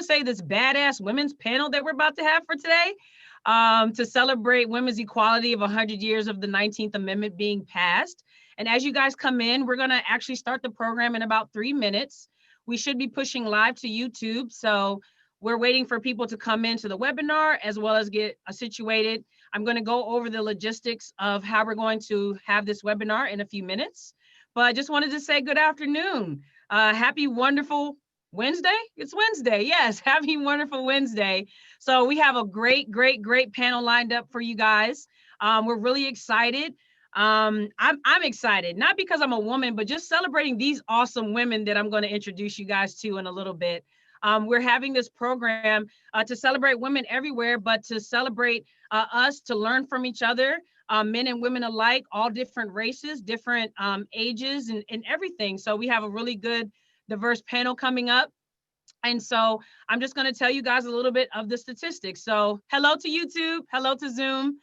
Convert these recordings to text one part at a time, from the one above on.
say, this badass women's panel that we're about to have for today, to celebrate women's equality of 100 years of the 19th Amendment being passed. And as you guys come in, we're going to actually start the program in about 3 minutes. We should be pushing live to YouTube. So we're waiting for people to come into the webinar as well as get situated. I'm going to go over the logistics of how we're going to have this webinar in a few minutes. But I just wanted to say good afternoon. Happy wonderful Wednesday. It's Wednesday. Yes. Happy wonderful Wednesday. So we have a great panel lined up for you guys. We're really excited. I'm excited, not because I'm a woman, but just celebrating these awesome women that I'm going to introduce you guys to in a little bit. We're having this program to celebrate women everywhere, but to celebrate us, to learn from each other, men and women alike, all different races, different ages and everything. So we have a really good, diverse panel coming up. And so I'm just going to tell you guys a little bit of the statistics. So hello to YouTube, hello to Zoom.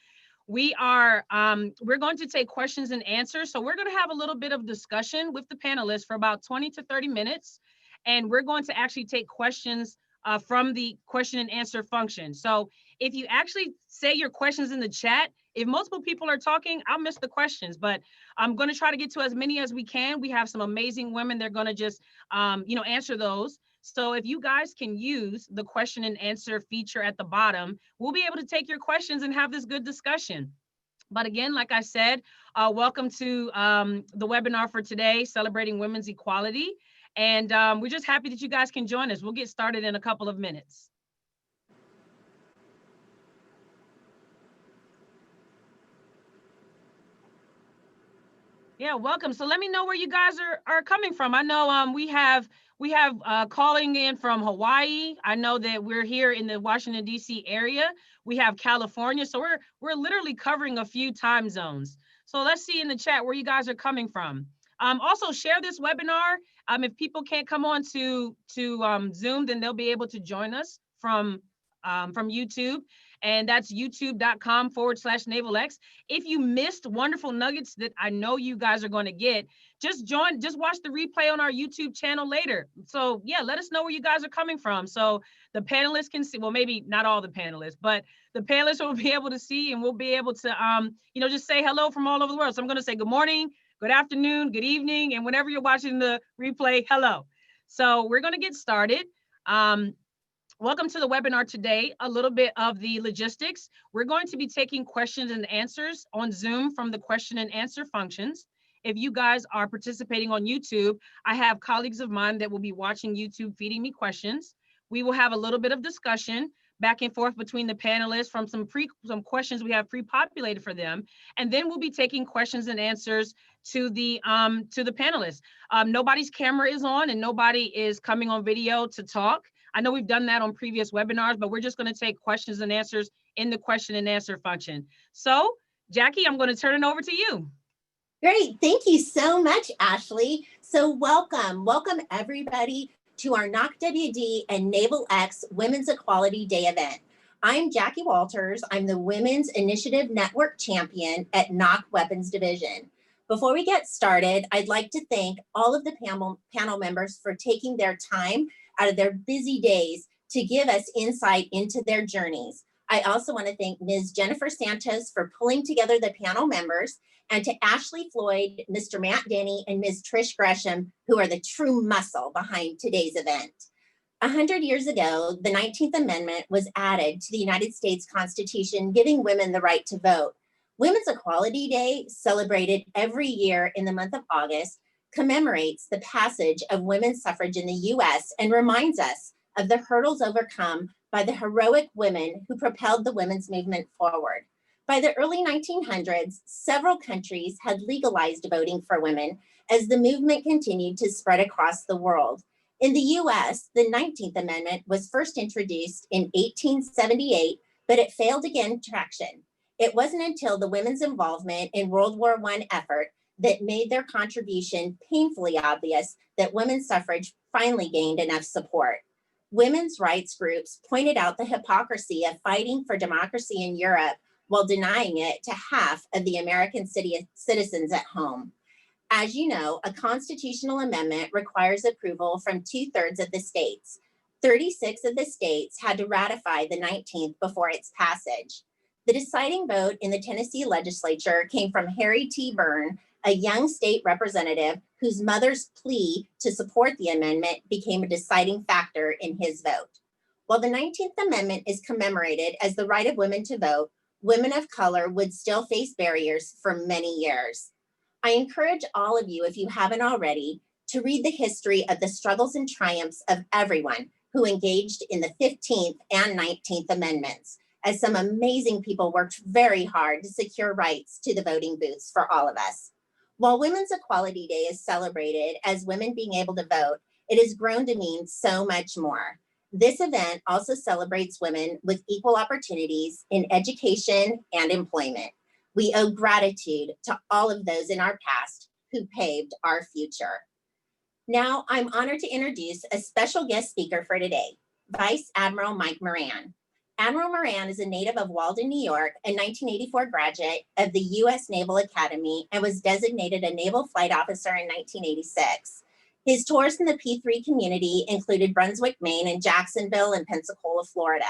We're going to take questions and answers. So we're going to have a little bit of discussion with the panelists for about 20 to 30 minutes. And we're going to actually take questions from the question and answer function. So if you actually say your questions in the chat, if multiple people are talking, I'll miss the questions, but I'm going to try to get to as many as we can. We have some amazing women. They're going to just, answer those. So if you guys can use the question and answer feature at the bottom, we'll be able to take your questions and have this good discussion. But again, like I said, welcome to the webinar for today, Celebrating Women's Equality. And we're just happy that you guys can join us. We'll get started in a couple of minutes. Yeah, welcome. So let me know where you guys are coming from. I know we have calling in from Hawaii. I know that we're here in the Washington, D.C. area. We have California. So we're literally covering a few time zones. So let's see in the chat where you guys are coming from. Also share this webinar. If people can't come on to Zoom, then they'll be able to join us from YouTube. And that's youtube.com/NavalX. If you missed wonderful nuggets that I know you guys are going to get, just watch the replay on our YouTube channel later. So yeah, let us know where you guys are coming from. So the panelists can see, well, maybe not all the panelists, but the panelists will be able to see, and we'll be able to, just say hello from all over the world. So I'm going to say good morning, good afternoon, good evening, and whenever you're watching the replay, hello. So we're going to get started. Welcome to the webinar today. A little bit of the logistics. We're going to be taking questions and answers on Zoom from the question and answer functions. If you guys are participating on YouTube, I have colleagues of mine that will be watching YouTube feeding me questions. We will have a little bit of discussion back and forth between the panelists from some questions we have pre-populated for them. And then we'll be taking questions and answers to the panelists. Nobody's camera is on and nobody is coming on video to talk. I know we've done that on previous webinars, but we're just going to take questions and answers in the question and answer function. So, Jackie, I'm going to turn it over to you. Great. Thank you so much, Ashley. So welcome everybody to our NAWCAD and NavalX Women's Equality Day event. I'm Jackie Walters. I'm the Women's Initiative Network Champion at NAWC Weapons Division. Before we get started, I'd like to thank all of the panel members for taking their time out of their busy days to give us insight into their journeys. I also want to thank Ms. Jennifer Santos for pulling together the panel members, and to Ashley Floyd, Mr. Matt Denny, and Ms. Trish Gresham, who are the true muscle behind today's event. 100 years ago, the 19th Amendment was added to the United States Constitution, giving women the right to vote. Women's Equality Day, celebrated every year in the month of August, commemorates the passage of women's suffrage in the US and reminds us of the hurdles overcome by the heroic women who propelled the women's movement forward. By the early 1900s, several countries had legalized voting for women as the movement continued to spread across the world. In the US, the 19th Amendment was first introduced in 1878, but it failed to gain traction. It wasn't until the women's involvement in World War I effort that made their contribution painfully obvious that women's suffrage finally gained enough support. Women's rights groups pointed out the hypocrisy of fighting for democracy in Europe while denying it to half of the American citizens at home. As you know, a constitutional amendment requires approval from 2/3 of the states. 36 of the states had to ratify the 19th before its passage. The deciding vote in the Tennessee legislature came from Harry T. Byrne, a young state representative whose mother's plea to support the amendment became a deciding factor in his vote. While the 19th Amendment is commemorated as the right of women to vote, women of color would still face barriers for many years. I encourage all of you, if you haven't already, to read the history of the struggles and triumphs of everyone who engaged in the 15th and 19th Amendments, as some amazing people worked very hard to secure rights to the voting booths for all of us. While Women's Equality Day is celebrated as women being able to vote, it has grown to mean so much more. This event also celebrates women with equal opportunities in education and employment. We owe gratitude to all of those in our past who paved our future. Now, I'm honored to introduce a special guest speaker for today, Vice Admiral Mike Moran. Admiral Moran is a native of Walden, New York, a 1984 graduate of the U.S. Naval Academy, and was designated a Naval Flight Officer in 1986. His tours in the P3 community included Brunswick, Maine, and Jacksonville and Pensacola, Florida.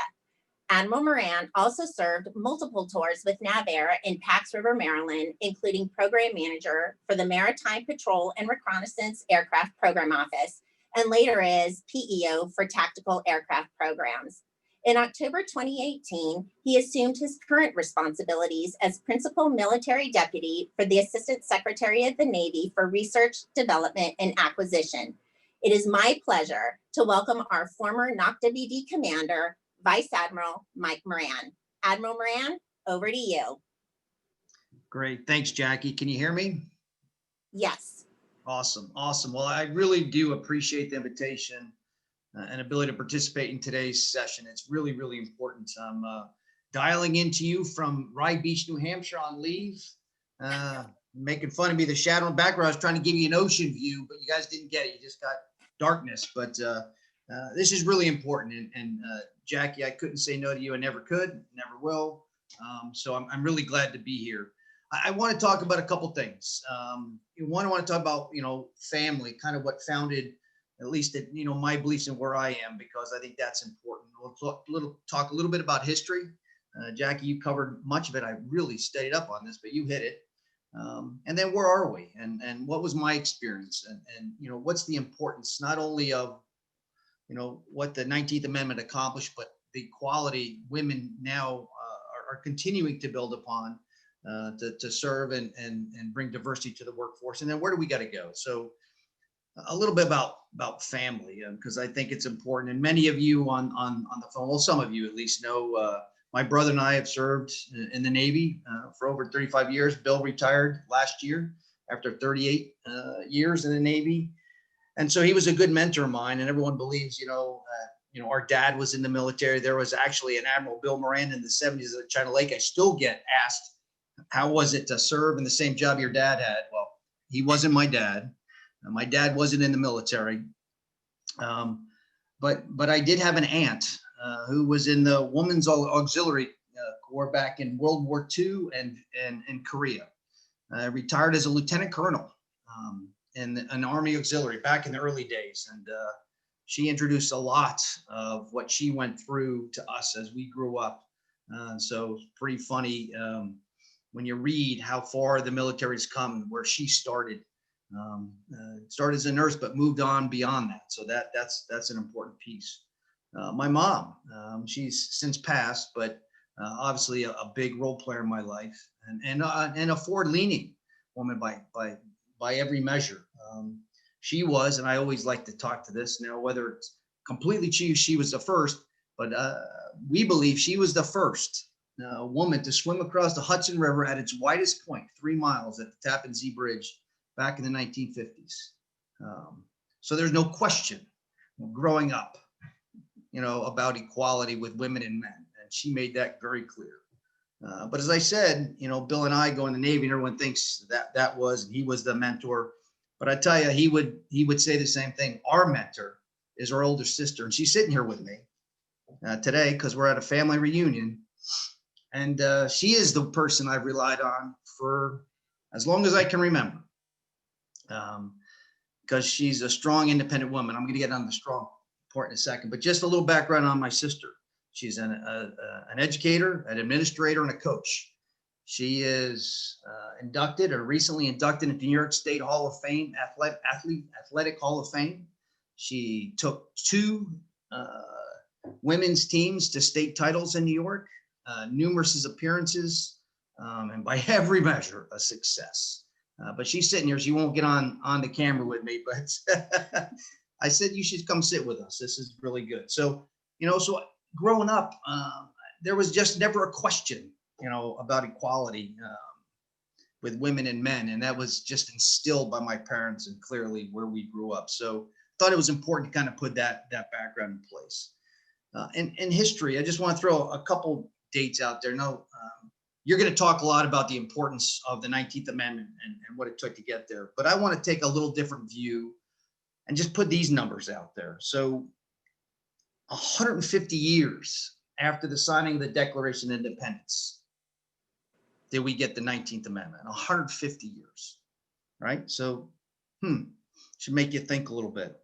Admiral Moran also served multiple tours with NAVAIR in Pax River, Maryland, including Program Manager for the Maritime Patrol and Reconnaissance Aircraft Program Office, and later as PEO for Tactical Aircraft Programs. In October 2018, he assumed his current responsibilities as Principal Military Deputy for the Assistant Secretary of the Navy for Research, Development, and Acquisition. It is my pleasure to welcome our former NOCWD Commander, Vice Admiral Mike Moran. Admiral Moran, over to you. Great. Thanks, Jackie. Can you hear me? Yes. Awesome. Awesome. Well, I really do appreciate the invitation and ability to participate in today's session. It's really, really important. I'm dialing into you from Rye Beach, New Hampshire on leave. Making fun of me, the shadow in the background. I was trying to give you an ocean view, but you guys didn't get it. You just got darkness. But this is really important. And Jackie, I couldn't say no to you. I never could, never will. So I'm really glad to be here. I want to talk about a couple things. One, I want to talk about, family, kind of what founded, at least, my beliefs and where I am, because I think that's important. We'll talk a little bit about history. Jackie, you covered much of it. I really stayed up on this, but you hit it. And then where are we? And what was my experience? And what's the importance, not only of, what the 19th Amendment accomplished, but the equality women now are continuing to build upon to serve and bring diversity to the workforce. And then where do we got to go? So a little bit about family, because I think it's important. And many of you on the phone, well, some of you at least know, my brother and I have served in the Navy for over 35 years. Bill retired last year after 38 years in the Navy. And so he was a good mentor of mine, and everyone believes, our dad was in the military. There was actually an Admiral Bill Moran in the 70s at China Lake. I still get asked, how was it to serve in the same job your dad had? Well, he wasn't my dad. My dad wasn't in the military. But I did have an aunt who was in the Women's Auxiliary Corps back in World War II and in Korea. Retired as a lieutenant colonel in an Army Auxiliary back in the early days. And she introduced a lot of what she went through to us as we grew up. So it's pretty funny when you read how far the military's come, where she started. Started as a nurse, but moved on beyond that. So that's an important piece. My mom, she's since passed, but obviously a big role player in my life, and a forward-leaning woman by every measure. She was, and I always like to talk to this now, whether it's completely true, she was the first, but we believe she was the first woman to swim across the Hudson River at its widest point, 3 miles at the Tappan Zee Bridge back in the 1950s. So there's no question growing up, about equality with women and men. And she made that very clear. But as I said, Bill and I go in the Navy, and everyone thinks that was, he was the mentor. But I tell you, he would say the same thing. Our mentor is our older sister, and she's sitting here with me today because we're at a family reunion. And she is the person I've relied on for as long as I can remember. Because she's a strong, independent woman. I'm going to get on the strong report in a second, but just a little background on my sister. She's an educator, an administrator, and a coach. She is inducted or recently inducted into New York State Hall of Fame, Athletic Hall of Fame. She took 2 women's teams to state titles in New York, numerous appearances, and by every measure, a success. But she's sitting here. She won't get on the camera with me, but I said, you should come sit with us. This is really good. So, so growing up, there was just never a question, about equality with women and men. And that was just instilled by my parents and clearly where we grew up. So I thought it was important to kind of put that background in place. In history, I just want to throw a couple dates out there. No, you're going to talk a lot about the importance of the 19th Amendment and what it took to get there. But I want to take a little different view and just put these numbers out there. So 150 years after the signing of the Declaration of Independence, did we get the 19th Amendment? 150 years, right? So, should make you think a little bit.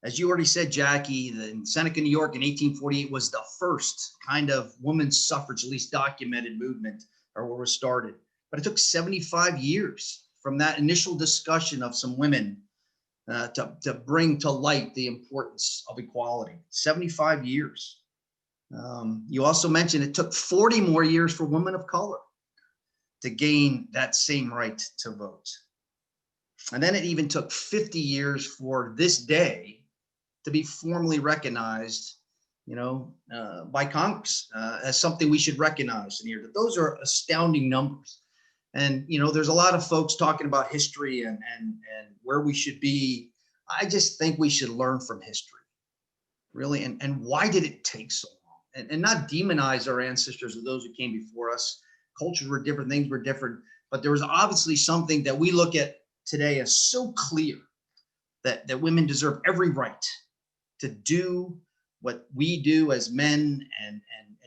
As you already said, Jackie, in Seneca, New York in 1848 was the first kind of women's suffrage, at least documented movement, or where it started. But it took 75 years from that initial discussion of some women to bring to light the importance of equality. 75 years. You also mentioned it took 40 more years for women of color to gain that same right to vote. And then it even took 50 years for this day to be formally recognized, by Congress as something we should recognize in here. Those are astounding numbers. And, there's a lot of folks talking about history and where we should be. I just think we should learn from history, really. And why did it take so long? And not demonize our ancestors or those who came before us. Cultures were different, things were different, but there was obviously something that we look at today as so clear that women deserve every right to do what we do as men and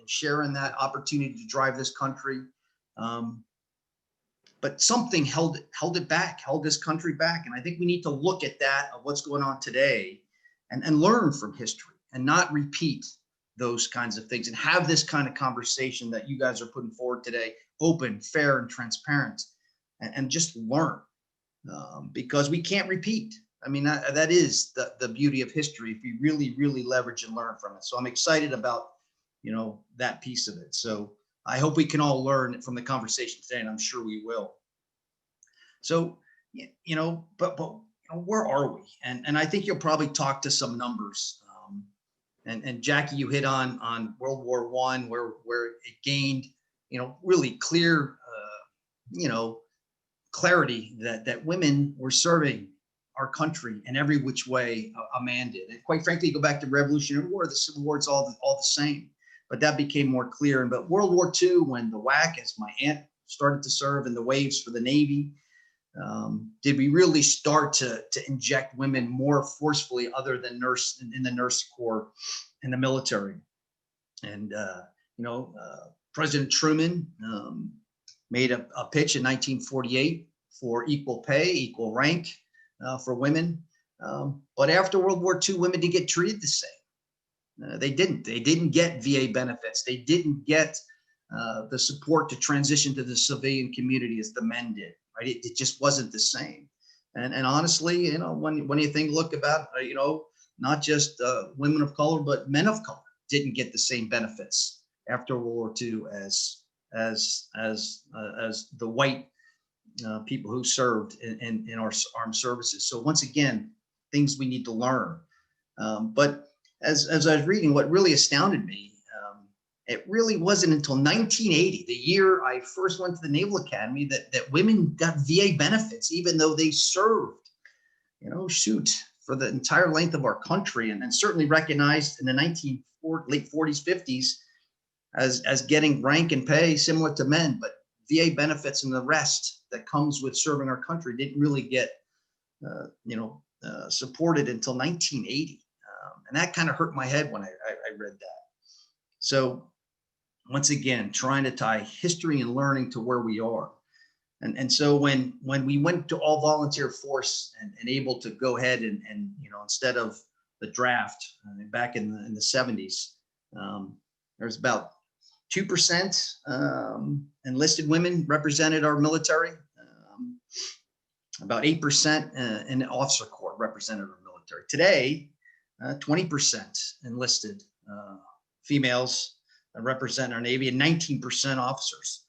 share in that opportunity to drive this country. But something held it back, held this country back. And I think we need to look at that, of what's going on today, and learn from history and not repeat those kinds of things and have this kind of conversation that you guys are putting forward today, open, fair, and transparent, and just learn, because we can't repeat. I mean, that is the beauty of history if you really, really leverage and learn from it. So I'm excited about, that piece of it. So I hope we can all learn from the conversation today, and I'm sure we will. So, but where are we? And I think you'll probably talk to some numbers. And Jackie, you hit on World War I, where it gained, really clear, clarity that women were serving our country in every which way a man did. And quite frankly, go back to Revolutionary War, the Civil War, it's all the same. But that became more clear. But World War II, when the WAC, as my aunt started to serve in the waves for the Navy, did we really start to inject women more forcefully, other than in the nurse corps in the military? And President Truman made a pitch in 1948 for equal pay, equal rank for women. But after World War II, women didn't get treated the same. They didn't get VA benefits. They didn't get the support to transition to the civilian community as the men did. Right? It just wasn't the same. And honestly, when you look about, not just women of color, but men of color didn't get the same benefits after World War II as the white people who served in our armed services. So once again, things we need to learn. But as I was reading, what really astounded me, it really wasn't until 1980, the year I first went to the Naval Academy, that women got VA benefits, even though they served, for the entire length of our country, and certainly recognized in the late 40s, 50s as getting rank and pay similar to men. But VA benefits and the rest that comes with serving our country didn't really get, supported until 1980. And that kind of hurt my head when I read that. So once again, trying to tie history and learning to where we are. And so when we went to all volunteer force and able to go ahead and instead of the draft back in the 70s, there's about 2% enlisted women represented our military. About 8% in the officer corps represented our military. Today, 20% enlisted females represent our Navy and 19% officers.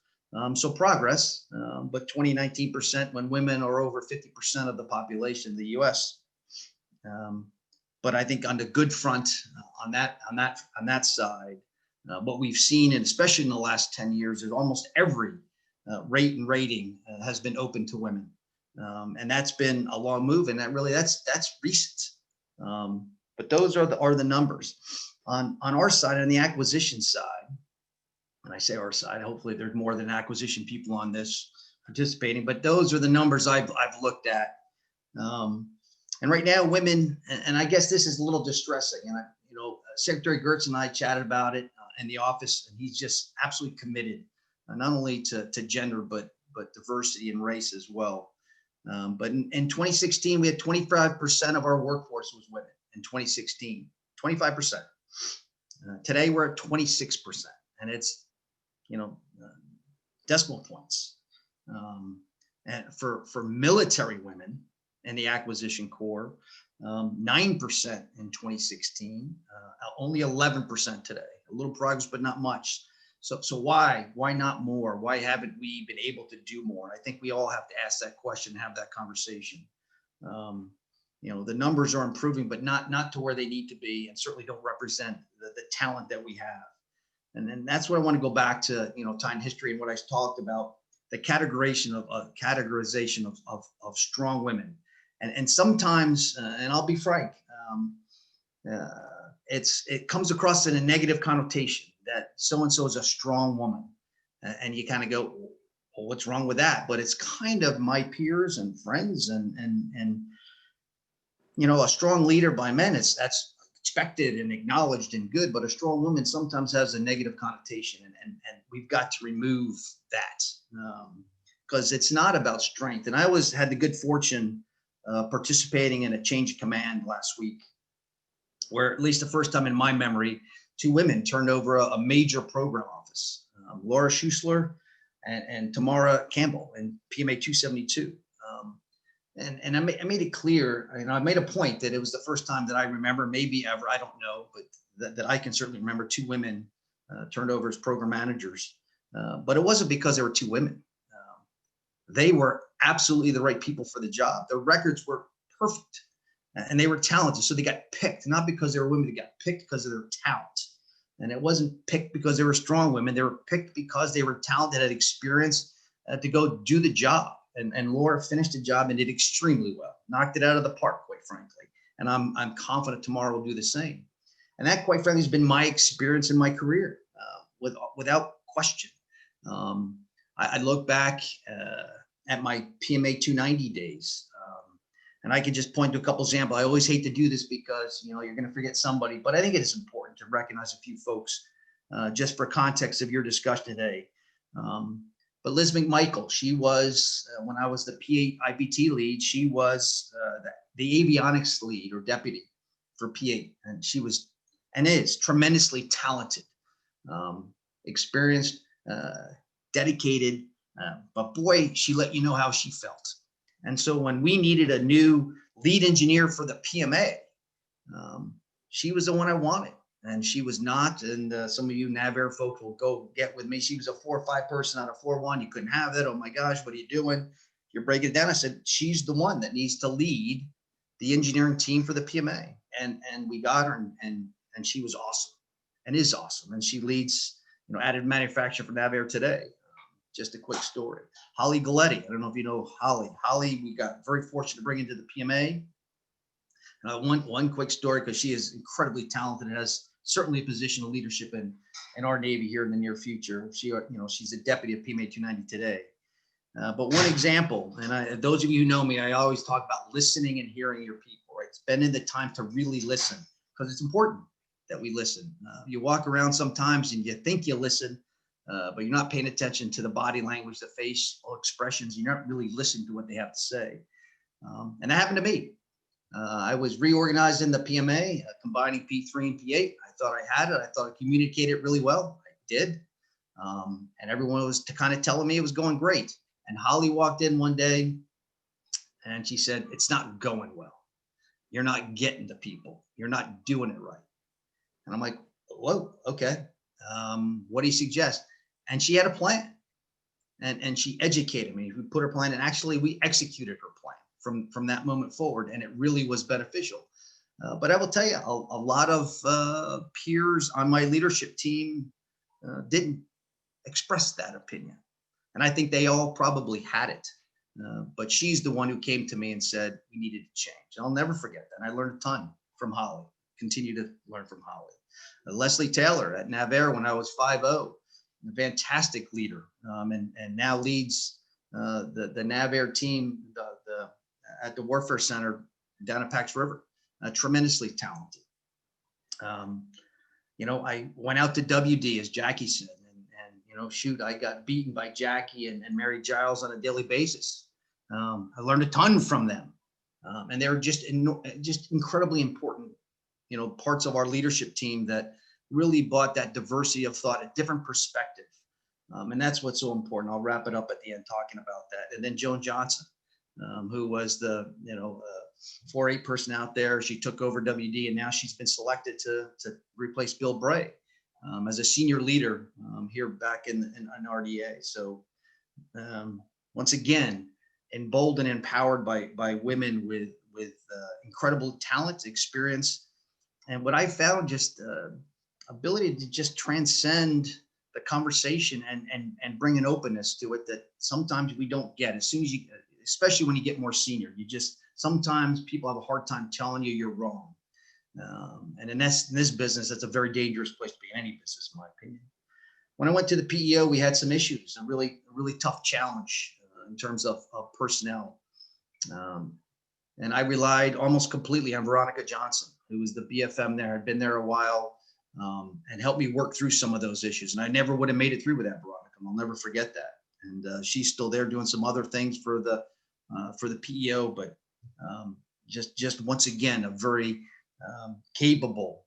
So progress, but 19% when women are over 50% of the population of the U.S. But I think on the good front, on that side, what we've seen, and especially in the last 10 years, is almost every rate and rating has been open to women, and that's been a long move, and that's recent. But those are the numbers on our side, on the acquisition side. And I say our side, hopefully there's more than acquisition people on this participating, but those are the numbers I've looked at. And right now, women, and I guess this is a little distressing, and Secretary Gertz and I chatted about it in the office, and he's just absolutely committed, not only to gender, but diversity and race as well. But in 2016, we had 25% of our workforce was women in 2016, 25%. Today, we're at 26%, and it's, decimal points. And for military women in the acquisition corps, 9% in 2016, only 11% today. A little progress, but not much. So why not more? Why haven't we been able to do more? I think we all have to ask that question, have that conversation. The numbers are improving, but not to where they need to be, and certainly don't represent the talent that we have. And then that's what I want to go back to, time history and what I talked about, the categorization of strong women. And sometimes, and I'll be frank, it comes across in a negative connotation that so-and-so is a strong woman. And you kind of go, well, what's wrong with that? But it's kind of my peers and friends and a strong leader by men, that's expected and acknowledged and good, but a strong woman sometimes has a negative connotation, and we've got to remove that, because it's not about strength. And I always had the good fortune participating in a change of command last week, where at least the first time in my memory, 2 women turned over a major program office, Laura Schussler and Tamara Campbell in PMA 272. And I made it clear, I made a point that it was the first time that I remember, maybe ever, I don't know, but that I can certainly remember 2 women turned over as program managers. But it wasn't because there were 2 women. They were absolutely the right people for the job. Their records were perfect, and they were talented. So they got picked, not because they were women, they got picked because of their talent. And it wasn't picked because they were strong women. They were picked because they were talented, had experience to go do the job. And Laura finished the job and did extremely well, knocked it out of the park, quite frankly. And I'm confident tomorrow will do the same. And that, quite frankly, has been my experience in my career, without question. I look back at my PMA 290 days, and I can just point to a couple examples. I always hate to do this because you're going to forget somebody, but I think it is important to recognize a few folks just for context of your discussion today. But Liz McMichael, she was, when I was the P8 IBT lead, she was the avionics lead or deputy for P8. And she was, and is, tremendously talented, experienced, dedicated, but boy, she let you know how she felt. And so when we needed a new lead engineer for the PMA, she was the one I wanted. And she was not, and some of you NAVAIR folks will go get with me. She was a 4 or 5 person out of 4-1. You couldn't have that. Oh my gosh, what are you doing? You're breaking it down. I said, she's the one that needs to lead the engineering team for the PMA. And we got her, and she was awesome and is awesome. And she leads, additive manufacturing for NAVAIR today. Just a quick story. Holly Galletti. I don't know if you know Holly. Holly, we got very fortunate to bring into the PMA. One quick story, because she is incredibly talented and has certainly a position of leadership in our Navy here in the near future. She's a deputy of PMA 290 today. But one example, and those of you who know me, I always talk about listening and hearing your people, right? Spending the time to really listen, because it's important that we listen. You walk around sometimes and you think you listen, but you're not paying attention to the body language, the facial expressions. You're not really listening to what they have to say. And that happened to me. I was reorganizing the PMA, combining P3 and P8. I thought I had it. I thought I communicated it really well. I did. And everyone was kind of telling me it was going great. And Holly walked in one day and she said, "It's not going well. You're not getting to people. You're not doing it right." And I'm like, "Whoa, okay. What do you suggest?" And she had a plan, and she educated me. We put her plan, and actually we executed her plan from that moment forward, and it really was beneficial. But I will tell you, a lot of peers on my leadership team didn't express that opinion, and I think they all probably had it. But she's the one who came to me and said we needed to change. I'll never forget that. And I learned a ton from Holly. Continue to learn from Holly. Leslie Taylor at NAVAIR when I was 5-0, a fantastic leader, and now leads the NAVAIR team at the Warfare Center down at Pax River. Tremendously talented. I went out to WD, as Jackie said, and shoot, I got beaten by Jackie and Mary Giles on a daily basis. I learned a ton from them, and they were just incredibly important, parts of our leadership team that really brought that diversity of thought, a different perspective. And that's what's so important. I'll wrap it up at the end talking about that. And then Joan Johnson, who was the 4-8 person out there. She took over WD, and now she's been selected to replace Bill Bray as a senior leader here back in RDA. So once again, emboldened and empowered by women with incredible talent, experience, and what I found just ability to just transcend the conversation and bring an openness to it that sometimes we don't get. As soon as you, especially when you get more senior, sometimes people have a hard time telling you you're wrong. And in this business, that's a very dangerous place to be, in any business, in my opinion. When I went to the PEO, we had some issues, a really tough challenge in terms of personnel. And I relied almost completely on Veronica Johnson, who was the BFM there, had been there a while, and helped me work through some of those issues. And I never would have made it through without Veronica. I'll never forget that. And she's still there doing some other things for the PEO, but just once again, a very capable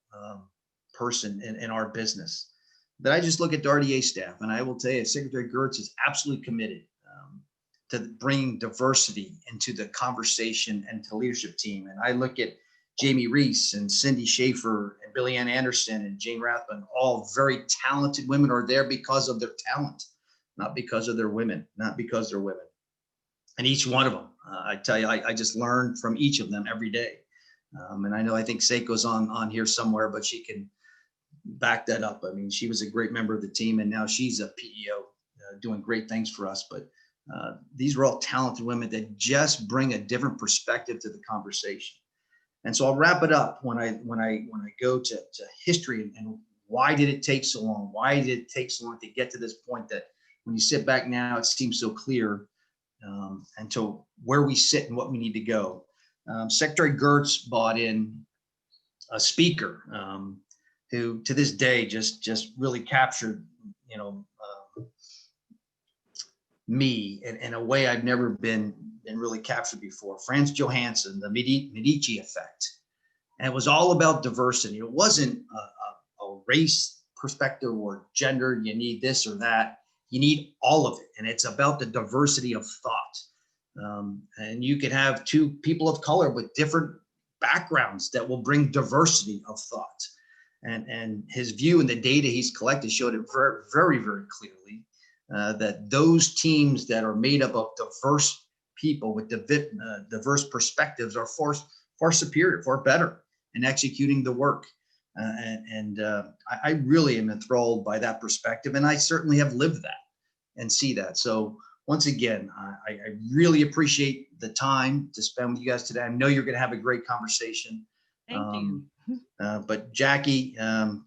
person in our business. But I just look at the RDA staff, and I will tell you, Secretary Gertz is absolutely committed to bringing diversity into the conversation and to the leadership team. And I look at Jamie Reese and Cindy Schaefer and Billy Ann Anderson and Jane Rathbun, all very talented women, are there because of their talent, not because of their women, not because they're women. And each one of them, I tell you, I just learn from each of them every day. And I think Seiko's on here somewhere, but she can back that up. I mean, she was a great member of the team, and now she's a PEO doing great things for us. But these are all talented women that just bring a different perspective to the conversation. And so I'll wrap it up when I go to history and why did it take so long? Why did it take so long to get to this point that when you sit back now, it seems so clear, and to where we sit and what we need to go. Secretary Gertz brought in a speaker who to this day just really captured, me in a way I've never been really captured before. Franz Johansson, the Medici effect. And it was all about diversity. It wasn't a race perspective or gender, you need this or that. You need all of it. And it's about the diversity of thought. And you could have two people of color with different backgrounds that will bring diversity of thought. And his view and the data he's collected showed it very, very, very clearly that those teams that are made up of diverse people with diverse perspectives are far superior, far better in executing the work. I really am enthralled by that perspective, and I certainly have lived that and see that. So once again, I really appreciate the time to spend with you guys today. I know you're going to have a great conversation. Thank you. But Jackie,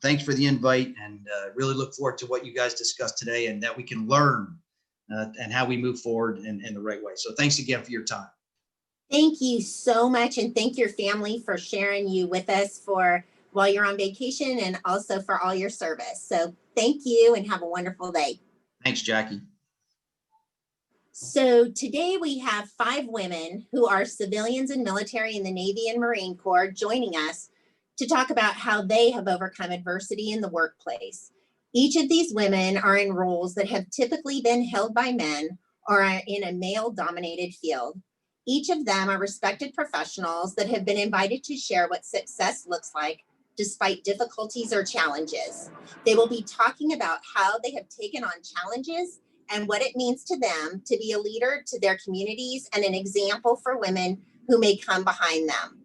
thanks for the invite, and really look forward to what you guys discussed today and that we can learn and how we move forward in the right way. So thanks again for your time. Thank you so much. And thank your family for sharing you with us for while you're on vacation and also for all your service. So thank you and have a wonderful day. Thanks, Jackie. So today we have 5 women who are civilians and military in the Navy and Marine Corps joining us to talk about how they have overcome adversity in the workplace. Each of these women are in roles that have typically been held by men or are in a male-dominated field. Each of them are respected professionals that have been invited to share what success looks like despite difficulties or challenges. They will be talking about how they have taken on challenges and what it means to them to be a leader to their communities and an example for women who may come behind them.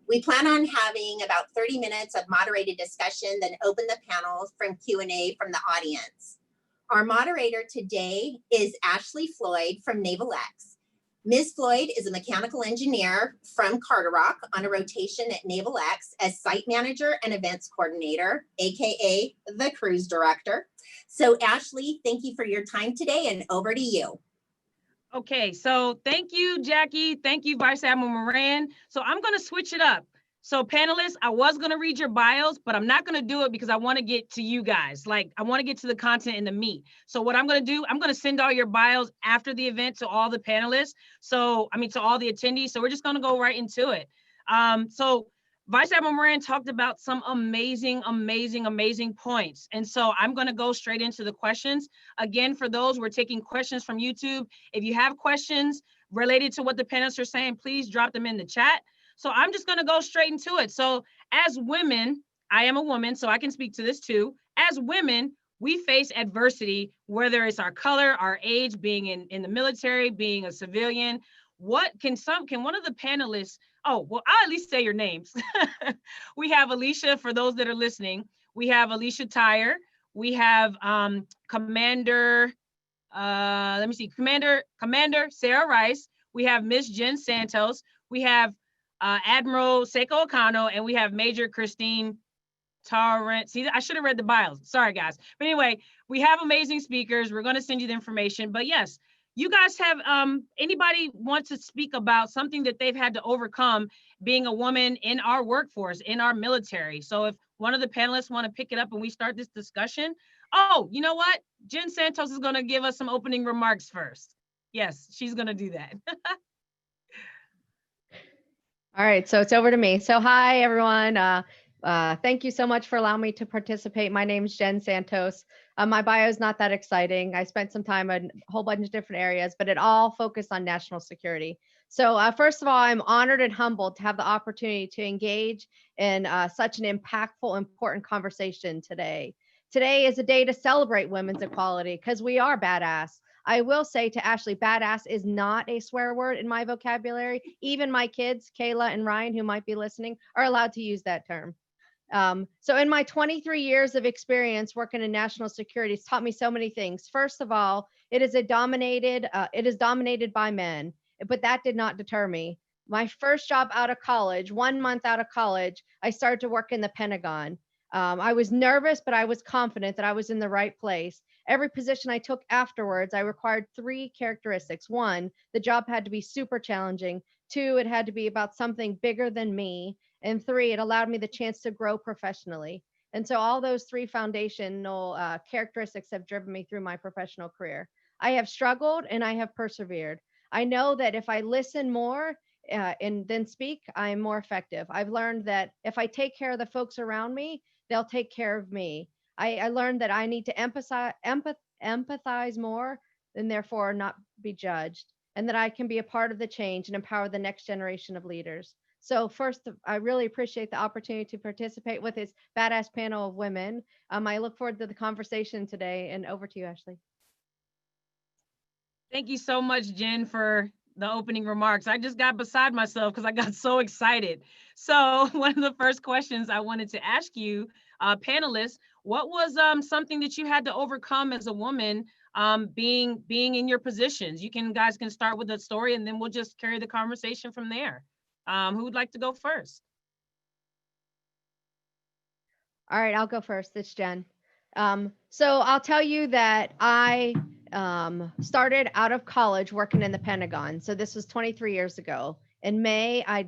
We plan on having about 30 minutes of moderated discussion, then open the panel from Q&A from the audience. Our moderator today is Ashley Floyd from NavalX. Ms. Floyd is a mechanical engineer from Carter Rock on a rotation at NavalX as site manager and events coordinator, AKA the cruise director. So Ashley, thank you for your time today and over to you. Okay, so thank you, Jackie. Thank you, Vice Admiral Moran. So I'm going to switch it up. So panelists, I was going to read your bios, but I'm not going to do it because I want to get to you guys. Like, I want to get to the content and the meat. So what I'm going to do, I'm going to send all your bios after the event to all the panelists. So, to all the attendees. So we're just going to go right into it. So Vice Admiral Moran talked about some amazing points. And so I'm going to go straight into the questions. Again, for those, we're taking questions from YouTube. If you have questions related to what the panelists are saying, please drop them in the chat. So I'm just going to go straight into it. So as women, I am a woman, so I can speak to this too. As women, we face adversity, whether it's our color, our age, being in the military, being a civilian. What can one of the panelists, I'll at least say your names. We have Alicia, for those that are listening. We have Alicia Tyre. We have Commander Sarah Rice. We have Miss Jen Santos. We have Admiral Seiko Okano, and we have Major Christine Tarrant. See, I should have read the bios. Sorry, guys. But anyway, we have amazing speakers. We're going to send you the information. But yes, you guys have, anybody want to speak about something that they've had to overcome being a woman in our workforce, in our military? So if one of the panelists want to pick it up and we start this discussion. Oh, you know what? Jen Santos is going to give us some opening remarks first. Yes, she's going to do that. All right, so it's over to me. So hi, everyone. Thank you so much for allowing me to participate. My name is Jen Santos. My bio is not that exciting. I spent some time in a whole bunch of different areas, but it all focused on national security. So first of all, I'm honored and humbled to have the opportunity to engage in such an impactful, important conversation today. Today is a day to celebrate women's equality because we are badass. I will say to Ashley, badass is not a swear word in my vocabulary. Even my kids, Kayla and Ryan, who might be listening, are allowed to use that term. So in my 23 years of experience working in national security, it's taught me so many things. First of all, it is dominated by men, but that did not deter me. My first job out of college, 1 month out of college, I started to work in the Pentagon. I was nervous, but I was confident that I was in the right place. Every position I took afterwards, I required 3 characteristics. 1, the job had to be super challenging. 2, it had to be about something bigger than me. And 3, it allowed me the chance to grow professionally. And so all those 3 foundational characteristics have driven me through my professional career. I have struggled and I have persevered. I know that if I listen more and then speak, I'm more effective. I've learned that if I take care of the folks around me, they'll take care of me. I learned that I need to empathize more and therefore not be judged, and that I can be a part of the change and empower the next generation of leaders. So first, I really appreciate the opportunity to participate with this badass panel of women. I look forward to the conversation today, and over to you, Ashley. Thank you so much, Jen, for the opening remarks. I just got beside myself because I got so excited. So one of the first questions I wanted to ask you, panelists, what was something that you had to overcome as a woman being in your positions? Guys can start with the story and then we'll just carry the conversation from there. Who would like to go first? All right, I'll go first. It's Jen. So I'll tell you that I started out of college working in the Pentagon. So this was 23 years ago. In May, I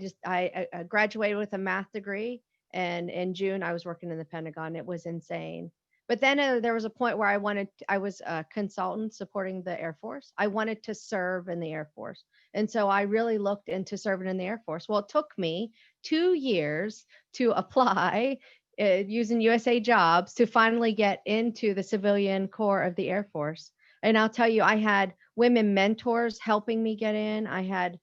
graduated with a math degree, And in June, I was working in the Pentagon. It was insane. But then there was a point where I was a consultant supporting the Air Force. I wanted to serve in the Air Force. And so I really looked into serving in the Air Force. Well, it took me 2 years to apply using USA Jobs to finally get into the civilian corps of the Air Force. And I'll tell you, I had women mentors helping me get in. I had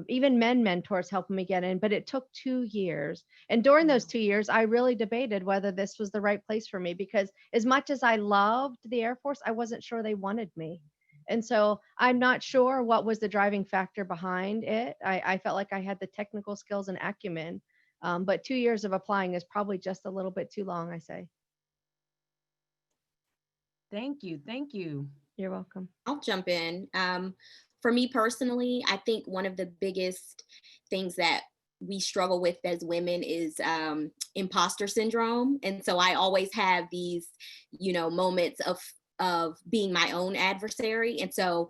even men mentors helping me get in, but it took 2 years. And during those 2 years, I really debated whether this was the right place for me, because as much as I loved the Air Force, I wasn't sure they wanted me. And so I'm not sure what was the driving factor behind it. I felt like I had the technical skills and acumen, but 2 years of applying is probably just a little bit too long, I say. Thank you. Thank you. You're welcome. I'll jump in. For me personally, I think one of the biggest things that we struggle with as women is imposter syndrome. And so I always have these, moments of being my own adversary. And so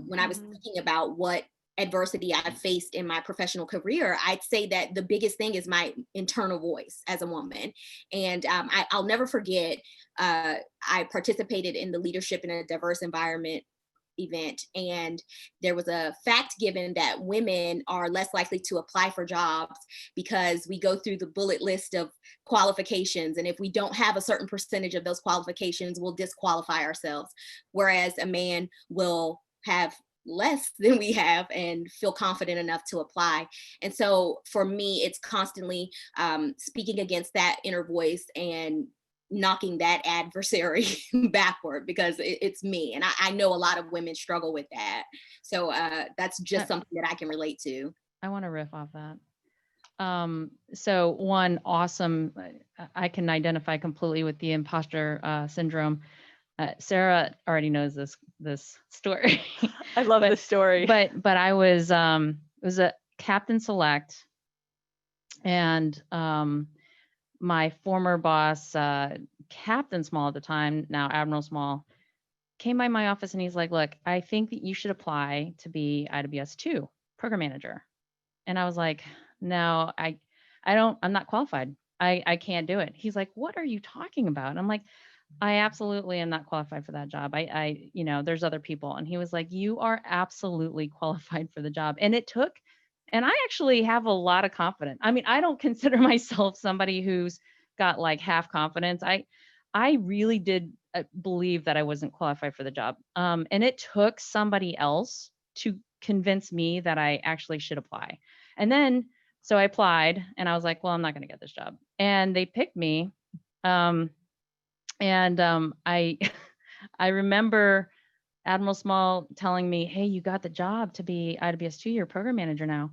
when I was thinking about what adversity I've faced in my professional career, I'd say that the biggest thing is my internal voice as a woman. And I'll never forget, I participated in the Leadership in a Diverse Environment event, and there was a fact given that women are less likely to apply for jobs because we go through the bullet list of qualifications, and if we don't have a certain percentage of those qualifications, we'll disqualify ourselves, whereas a man will have less than we have and feel confident enough to apply. And so for me, it's constantly speaking against that inner voice and knocking that adversary backward, because it's me. And I know a lot of women struggle with that. So that's just something that I can relate to. I want to riff off that. So one awesome, I can identify completely with the imposter syndrome. Sarah already knows this story. I love this story. But I was it was a captain select, and my former boss, Captain Small at the time, now Admiral Small, came by my office and he's like, "Look, I think that you should apply to be IWS 2 program manager." And I was like, "No, I'm not qualified. I can't do it." He's like, "What are you talking about?" And I'm like, "I absolutely am not qualified for that job. There's other people." And he was like, "You are absolutely qualified for the job." And and I actually have a lot of confidence. I mean, I don't consider myself somebody who's got like half confidence. I really did believe that I wasn't qualified for the job. And it took somebody else to convince me that I actually should apply. And then, so I applied and I was like, well, I'm not going to get this job. And they picked me. I remember Admiral Small telling me, "Hey, you got the job to be IWS 2, your program manager now."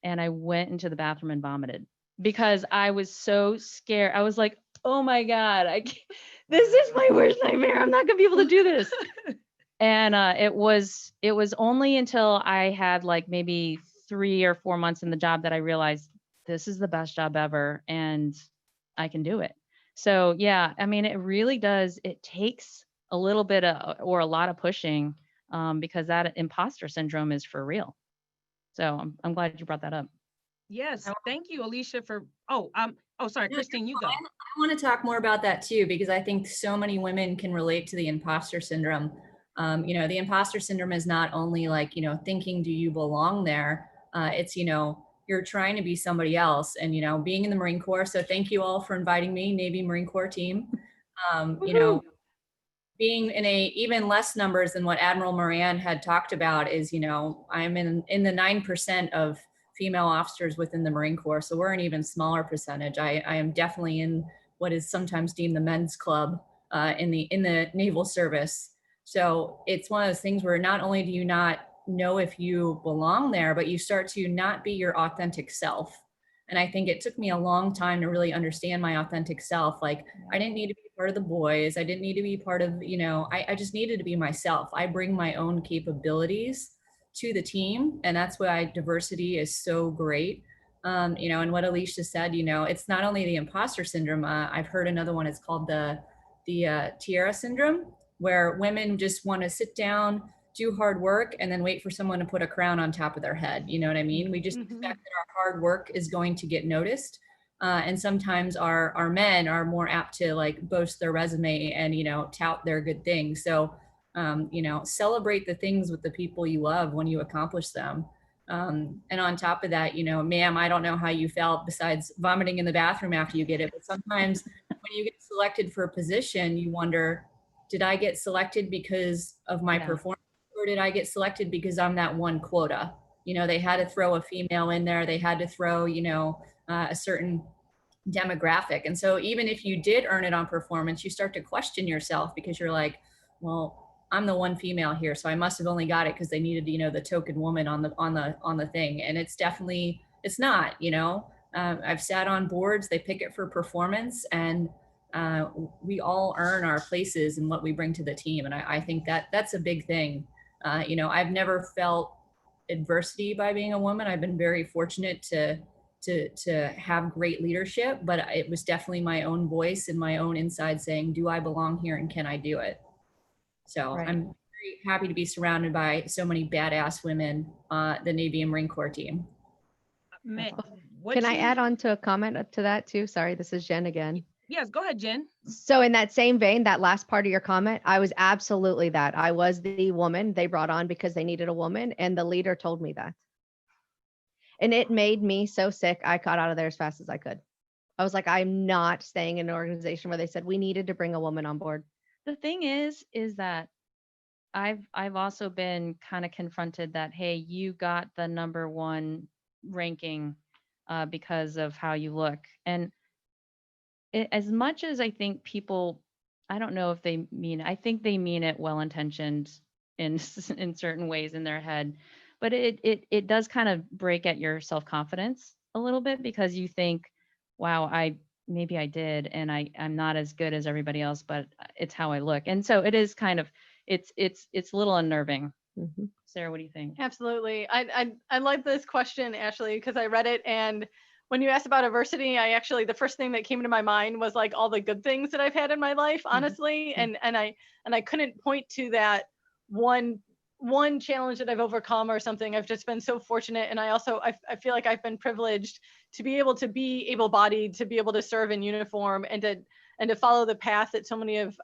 And I went into the bathroom and vomited because I was so scared. I was like, "Oh my God, this is my worst nightmare. I'm not gonna be able to do this." And it was only until I had like maybe 3 or 4 months in the job that I realized this is the best job ever and I can do it. So yeah, I mean, it really does. It takes a little bit or a lot of pushing because that imposter syndrome is for real. So I'm glad you brought that up. Yes, thank you, Alicia, for, sorry, Christine, you go. I want to talk more about that too, because I think so many women can relate to the imposter syndrome. The imposter syndrome is not only like, thinking, do you belong there? It's, you're trying to be somebody else and, being in the Marine Corps. So thank you all for inviting me, Navy Marine Corps team. Being in even less numbers than what Admiral Moran had talked about is, I'm in the 9% of female officers within the Marine Corps. So we're an even smaller percentage. I am definitely in what is sometimes deemed the men's club in the naval service. So it's one of those things where not only do you not know if you belong there, but you start to not be your authentic self. And I think it took me a long time to really understand my authentic self. Like, I didn't need to be part of the boys. I didn't need to be part of, I just needed to be myself. I bring my own capabilities to the team. And that's why diversity is so great. And what Alicia said, it's not only the imposter syndrome. I've heard another one, it's called the tiara syndrome, where women just want to sit down, do hard work, and then wait for someone to put a crown on top of their head. You know what I mean? We just expect that our hard work is going to get noticed. And sometimes our men are more apt to like boast their resume and, you know, tout their good things. So, you know, celebrate the things with the people you love when you accomplish them. And on top of that, you know, ma'am, I don't know how you felt besides vomiting in the bathroom after you get it, but sometimes when you get selected for a position, you wonder, did I get selected because of my performance, or did I get selected because I'm that one quota? You know, they had to throw a female in there. They had to throw, you know, a certain demographic. And so even if you did earn it on performance, you start to question yourself because you're like, well, I'm the one female here, so I must have only got it because they needed, you know, the token woman on the thing. And it's definitely, it's not, you know. I've sat on boards, they pick it for performance, and we all earn our places and what we bring to the team. And I think that that's a big thing. You know, I've never felt adversity by being a woman. I've been very fortunate to have great leadership, but it was definitely my own voice and my own inside saying, do I belong here and can I do it? So Right. I'm very happy to be surrounded by so many badass women, the Navy and Marine Corps team. Man, Can I add on to a comment to that too? Sorry, this is Jen again. Yes, go ahead, Jen. So in that same vein, that last part of your comment, I was absolutely that. I was the woman they brought on because they needed a woman, and the leader told me that. And it made me so sick, I got out of there as fast as I could. I was like, I'm not staying in an organization where they said we needed to bring a woman on board. The thing is that I've also been kind of confronted that, hey, you got the #1 ranking because of how you look. And as much as I think people, I don't know if they mean, I think they mean it well-intentioned in certain ways in their head, but it does kind of break at your self-confidence a little bit because you think, wow, maybe I did, and I'm not as good as everybody else, but it's how I look. And so it is kind of, it's a little unnerving. Mm-hmm. Sarah, what do you think? Absolutely. I like this question, Ashley, because I read it, and when you asked about adversity, I actually, the first thing that came to my mind was like all the good things that I've had in my life, honestly. Mm-hmm. And I couldn't point to that one challenge that I've overcome or something. I've just been so fortunate. And I feel like I've been privileged to be able to be able-bodied, to be able to serve in uniform, and to follow the path that so many of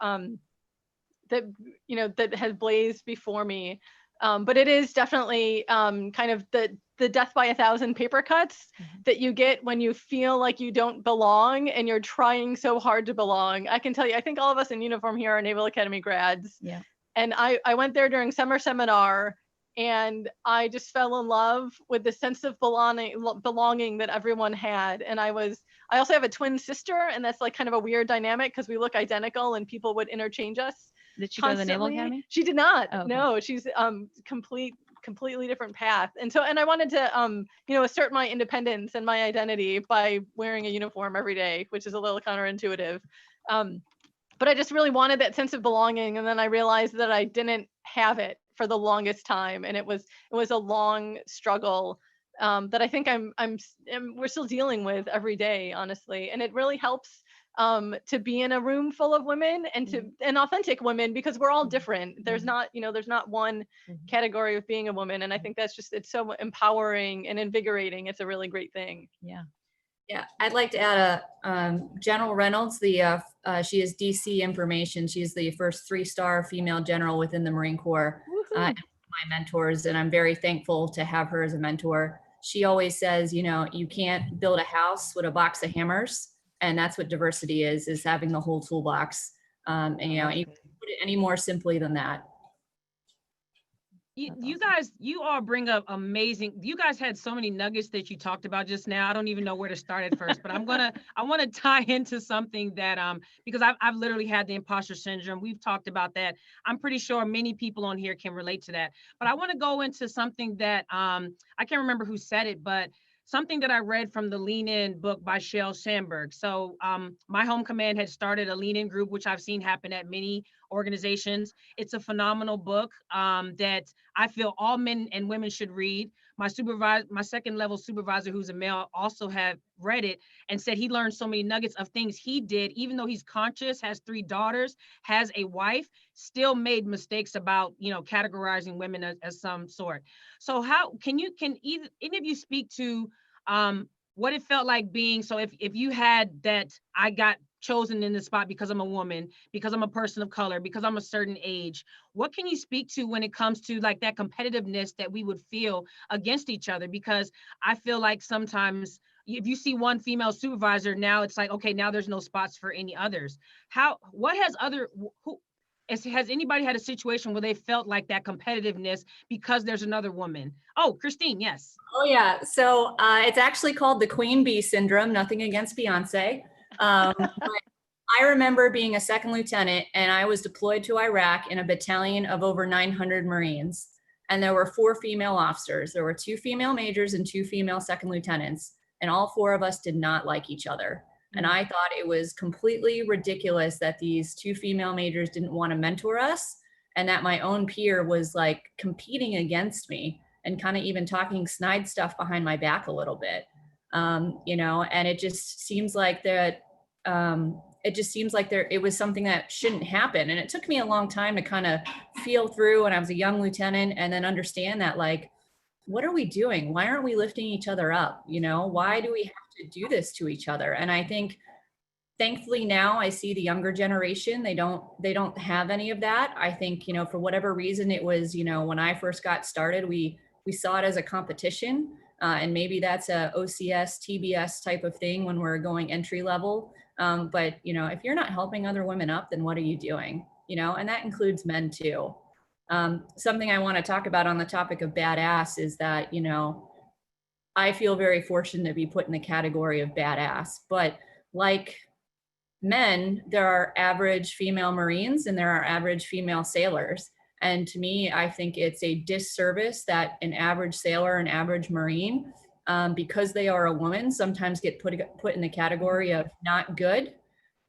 that has blazed before me. But it is definitely kind of the death by 1,000 paper cuts that you get when you feel like you don't belong and you're trying so hard to belong. I can tell you, I think all of us in uniform here are Naval Academy grads. Yeah. And I went there during summer seminar, and I just fell in love with the sense of belonging that everyone had. And I also have a twin sister, and that's like kind of a weird dynamic because we look identical and people would interchange us. Did she go to the Naval Academy? She did not. Oh, okay. No, she's completely different path. And I wanted to assert my independence and my identity by wearing a uniform every day, which is a little counterintuitive. But I just really wanted that sense of belonging, and then I realized that I didn't have it for the longest time, and it was a long struggle that I think we're still dealing with every day, honestly. And it really helps to be in a room full of women and authentic women, because we're all different. There's not one category of being a woman. And I think it's so empowering and invigorating. It's a really great thing. Yeah. Yeah, I'd like to add General Reynolds. She is DC information. She's the first 3-star female general within the Marine Corps. My mentors, and I'm very thankful to have her as a mentor. She always says, you can't build a house with a box of hammers, and that's what diversity is having the whole toolbox. And you can't put it any more simply than that. You guys, you all bring up amazing. You guys had so many nuggets that you talked about just now. I don't even know where to start at first, but I want to tie into something that because I've literally had the imposter syndrome. We've talked about that. I'm pretty sure many people on here can relate to that. But I want to go into something that I can't remember who said it, but something that I read from the Lean In book by Sheryl Sandberg. So my home command had started a Lean In group, which I've seen happen at many organizations. It's a phenomenal book that I feel all men and women should read. My second level supervisor, who's a male, also have read it and said he learned so many nuggets of things he did, even though he's conscious, has 3 daughters, has a wife, still made mistakes about, categorizing women as some sort. So how can any of you speak to what it felt like being, so if you had that, I got chosen in this spot because I'm a woman, because I'm a person of color, because I'm a certain age, what can you speak to when it comes to like that competitiveness that we would feel against each other? Because I feel like sometimes if you see one female supervisor, now it's like, okay, now there's no spots for any others. Has anybody had a situation where they felt like that competitiveness because there's another woman? Oh, Christine, yes. Oh yeah, so it's actually called the Queen Bee Syndrome, nothing against Beyonce. But I remember being a second lieutenant and I was deployed to Iraq in a battalion of over 900 Marines. And there were 4 female officers. There were 2 female majors and 2 female second lieutenants. And all 4 of us did not like each other. And I thought it was completely ridiculous that these 2 female majors didn't want to mentor us, and that my own peer was like competing against me and kind of even talking snide stuff behind my back a little bit. You know, and it just seems like that, it was something that shouldn't happen. And it took me a long time to kind of feel through when I was a young lieutenant and then understand that, like, what are we doing? Why aren't we lifting each other up? You know, why do we have to do this to each other? And I think thankfully now I see the younger generation, they don't have any of that. I think, you know, for whatever reason, it was, you know, when I first got started, we saw it as a competition. And maybe that's a OCS, TBS type of thing when we're going entry level. But, you know, if you're not helping other women up, then what are you doing? You know, and that includes men too. Something I want to talk about on the topic of badass is that, you know, I feel very fortunate to be put in the category of badass, but like men, there are average female Marines and there are average female sailors. And to me, I think it's a disservice that an average sailor, an average Marine, because they are a woman, sometimes get put in the category of not good,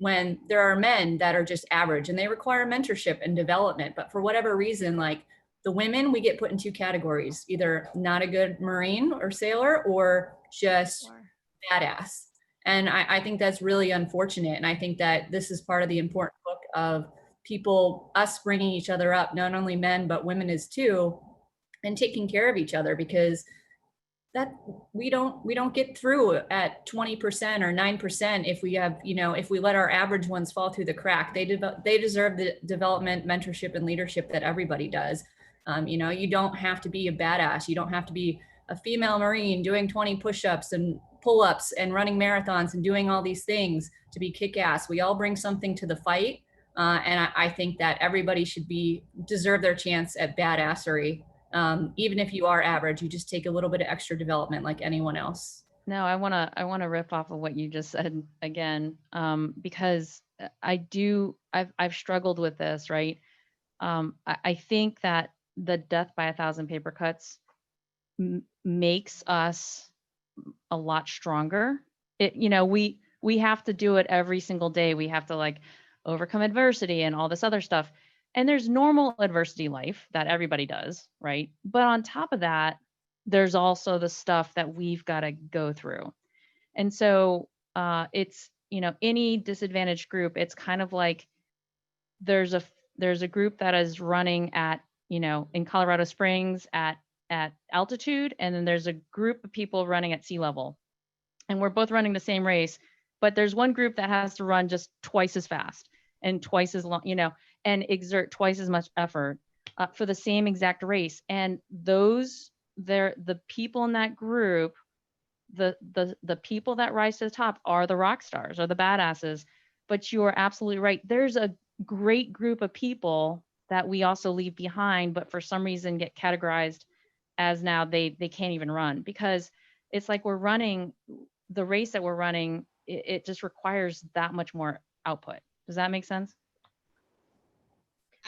when there are men that are just average and they require mentorship and development. But for whatever reason, like the women, we get put in 2 categories, either not a good Marine or sailor or just badass. And I think that's really unfortunate. And I think that this is part of the important book of people, us bringing each other up, not only men, but women as too, and taking care of each other, because that we don't get through at 20% or 9% if we have, you know, if we let our average ones fall through the crack. They deserve the development, mentorship, and leadership that everybody does. You know, you don't have to be a badass. You don't have to be a female Marine doing 20 push-ups and pull-ups and running marathons and doing all these things to be kick-ass. We all bring something to the fight. And I think that everybody should deserve their chance at badassery. Even if you are average, you just take a little bit of extra development like anyone else. No, I want to rip off of what you just said again, because I've struggled with this, right? I think that the death by 1,000 paper cuts makes us a lot stronger. You know, we have to do it every single day. We have to like overcome adversity and all this other stuff. And there's normal adversity life that everybody does, right? But on top of that, there's also the stuff that we've got to go through. And so it's, you know, any disadvantaged group, it's kind of like there's a group that is running at, you know, in Colorado Springs at altitude, and then there's a group of people running at sea level. And we're both running the same race, but there's one group that has to run just twice as fast and twice as long, you know, and exert twice as much effort for the same exact race. And the people in that group, the people that rise to the top are the rock stars or the badasses. But you are absolutely right. There's a great group of people that we also leave behind, but for some reason get categorized as now they can't even run, because it's like we're running the race that we're running. It just requires that much more output. Does that make sense?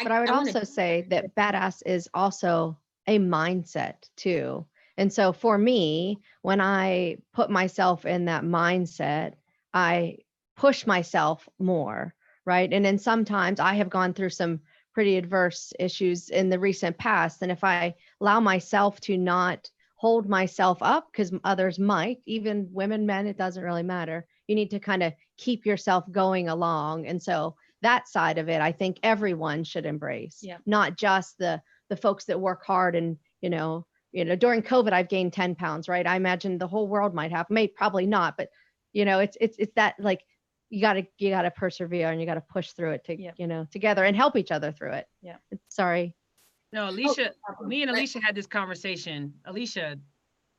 But I would also say that badass is also a mindset too. And so for me, when I put myself in that mindset, I push myself more, right? And then sometimes I have gone through some pretty adverse issues in the recent past. And if I allow myself to not hold myself up, because others might, even women, men, it doesn't really matter. You need to kind of keep yourself going along. And so that side of it, I think everyone should embrace, not just the folks that work hard and, you know, during COVID, I've gained 10 pounds, right? I imagine the whole world might have, probably not, but it's that, like, you gotta persevere, and you gotta push through it together, and help each other through it. Yeah. Sorry. No, Alicia, me and Alicia had this conversation. Alicia.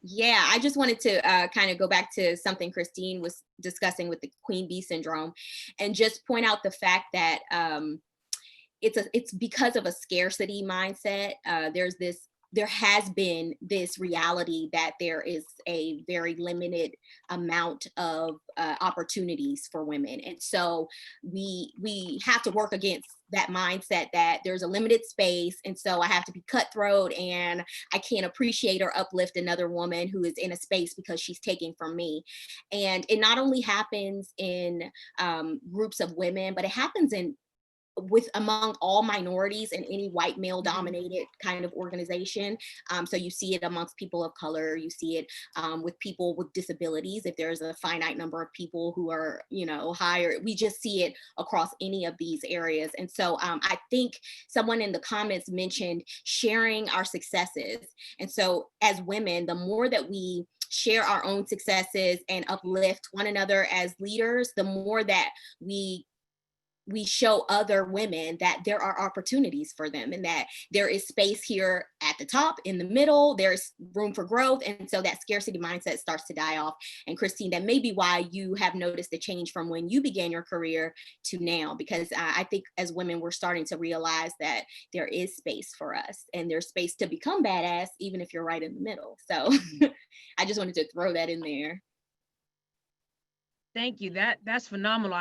Yeah, I just wanted to kind of go back to something Christine was discussing with the Queen Bee syndrome, and just point out the fact that it's because of a scarcity mindset. There has been this reality that there is a very limited amount of opportunities for women. And so we have to work against that mindset that there's a limited space. And so I have to be cutthroat, and I can't appreciate or uplift another woman who is in a space because she's taking from me. And it not only happens in groups of women, but it happens among all minorities in any white male dominated kind of organization. So you see it amongst people of color, you see it with people with disabilities. If there's a finite number of people who are, higher, we just see it across any of these areas. And so I think someone in the comments mentioned sharing our successes. And so as women, the more that we share our own successes and uplift one another as leaders, the more that we show other women that there are opportunities for them, and that there is space here at the top, in the middle, there's room for growth. And so that scarcity mindset starts to die off. And Christine, that may be why you have noticed the change from when you began your career to now, because I think as women, we're starting to realize that there is space for us, and there's space to become badass, even if you're right in the middle. So I just wanted to throw that in there. Thank you. That's phenomenal.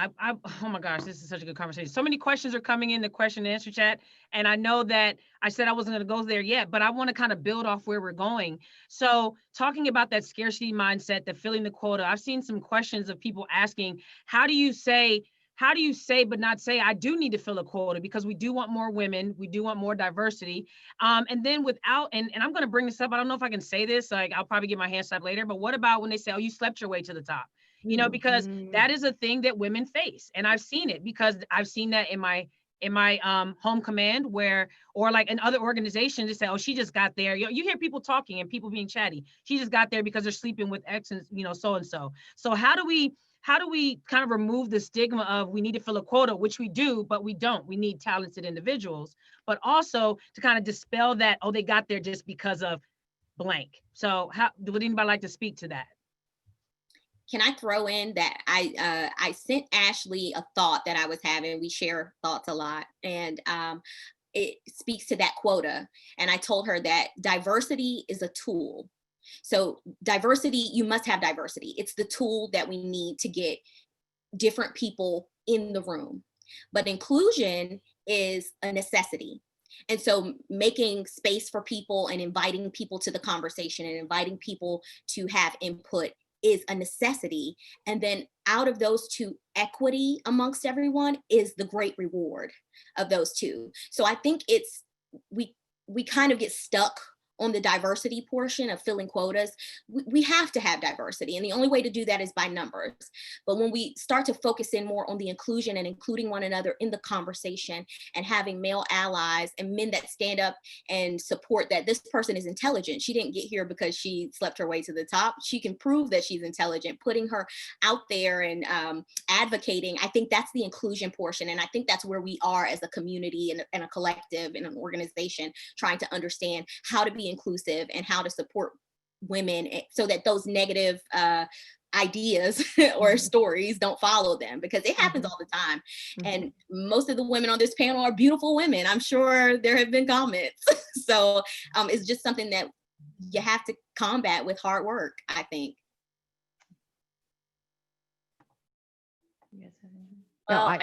Oh my gosh, this is such a good conversation. So many questions are coming in the question and answer chat. And I know that I said I wasn't going to go there yet, but I want to kind of build off where we're going. So talking about that scarcity mindset, the filling the quota, I've seen some questions of people asking, how do you say but not say I do need to fill a quota, because we do want more women, we do want more diversity. And then and I'm going to bring this up, I don't know if I can say this, like I'll probably get my hand slapped later, but what about when they say, oh, you slept your way to the top? Because that is a thing that women face. And I've seen it, because I've seen that in my home command, or like in other organizations, they say, oh, she just got there. You hear people talking and people being chatty. She just got there because they're sleeping with X and, so-and-so. So how do we kind of remove the stigma of we need to fill a quota, which we do, but we don't. We need talented individuals, but also to kind of dispel that, oh, they got there just because of blank. So would anybody like to speak to that? Can I throw in that I sent Ashley a thought that I was having. We share thoughts a lot, and it speaks to that quota. And I told her that diversity is a tool. So diversity, you must have diversity. It's the tool that we need to get different people in the room. But inclusion is a necessity. And so making space for people and inviting people to the conversation and inviting people to have input is a necessity. And then out of those two, equity amongst everyone is the great reward of those two. So I think we kind of get stuck on the diversity portion of filling quotas. We have to have diversity, and the only way to do that is by numbers. But when we start to focus in more on the inclusion and including one another in the conversation, and having male allies and men that stand up and support that this person is intelligent. She didn't get here because she slept her way to the top. She can prove that she's intelligent, putting her out there and advocating. I think that's the inclusion portion. And I think that's where we are as a community and a collective and an organization, trying to understand how to be inclusive and how to support women so that those negative ideas or stories don't follow them, because it happens all the time. And most of the women on this panel are beautiful women. I'm sure there have been comments. So it's just something that you have to combat with hard work, I think. Well,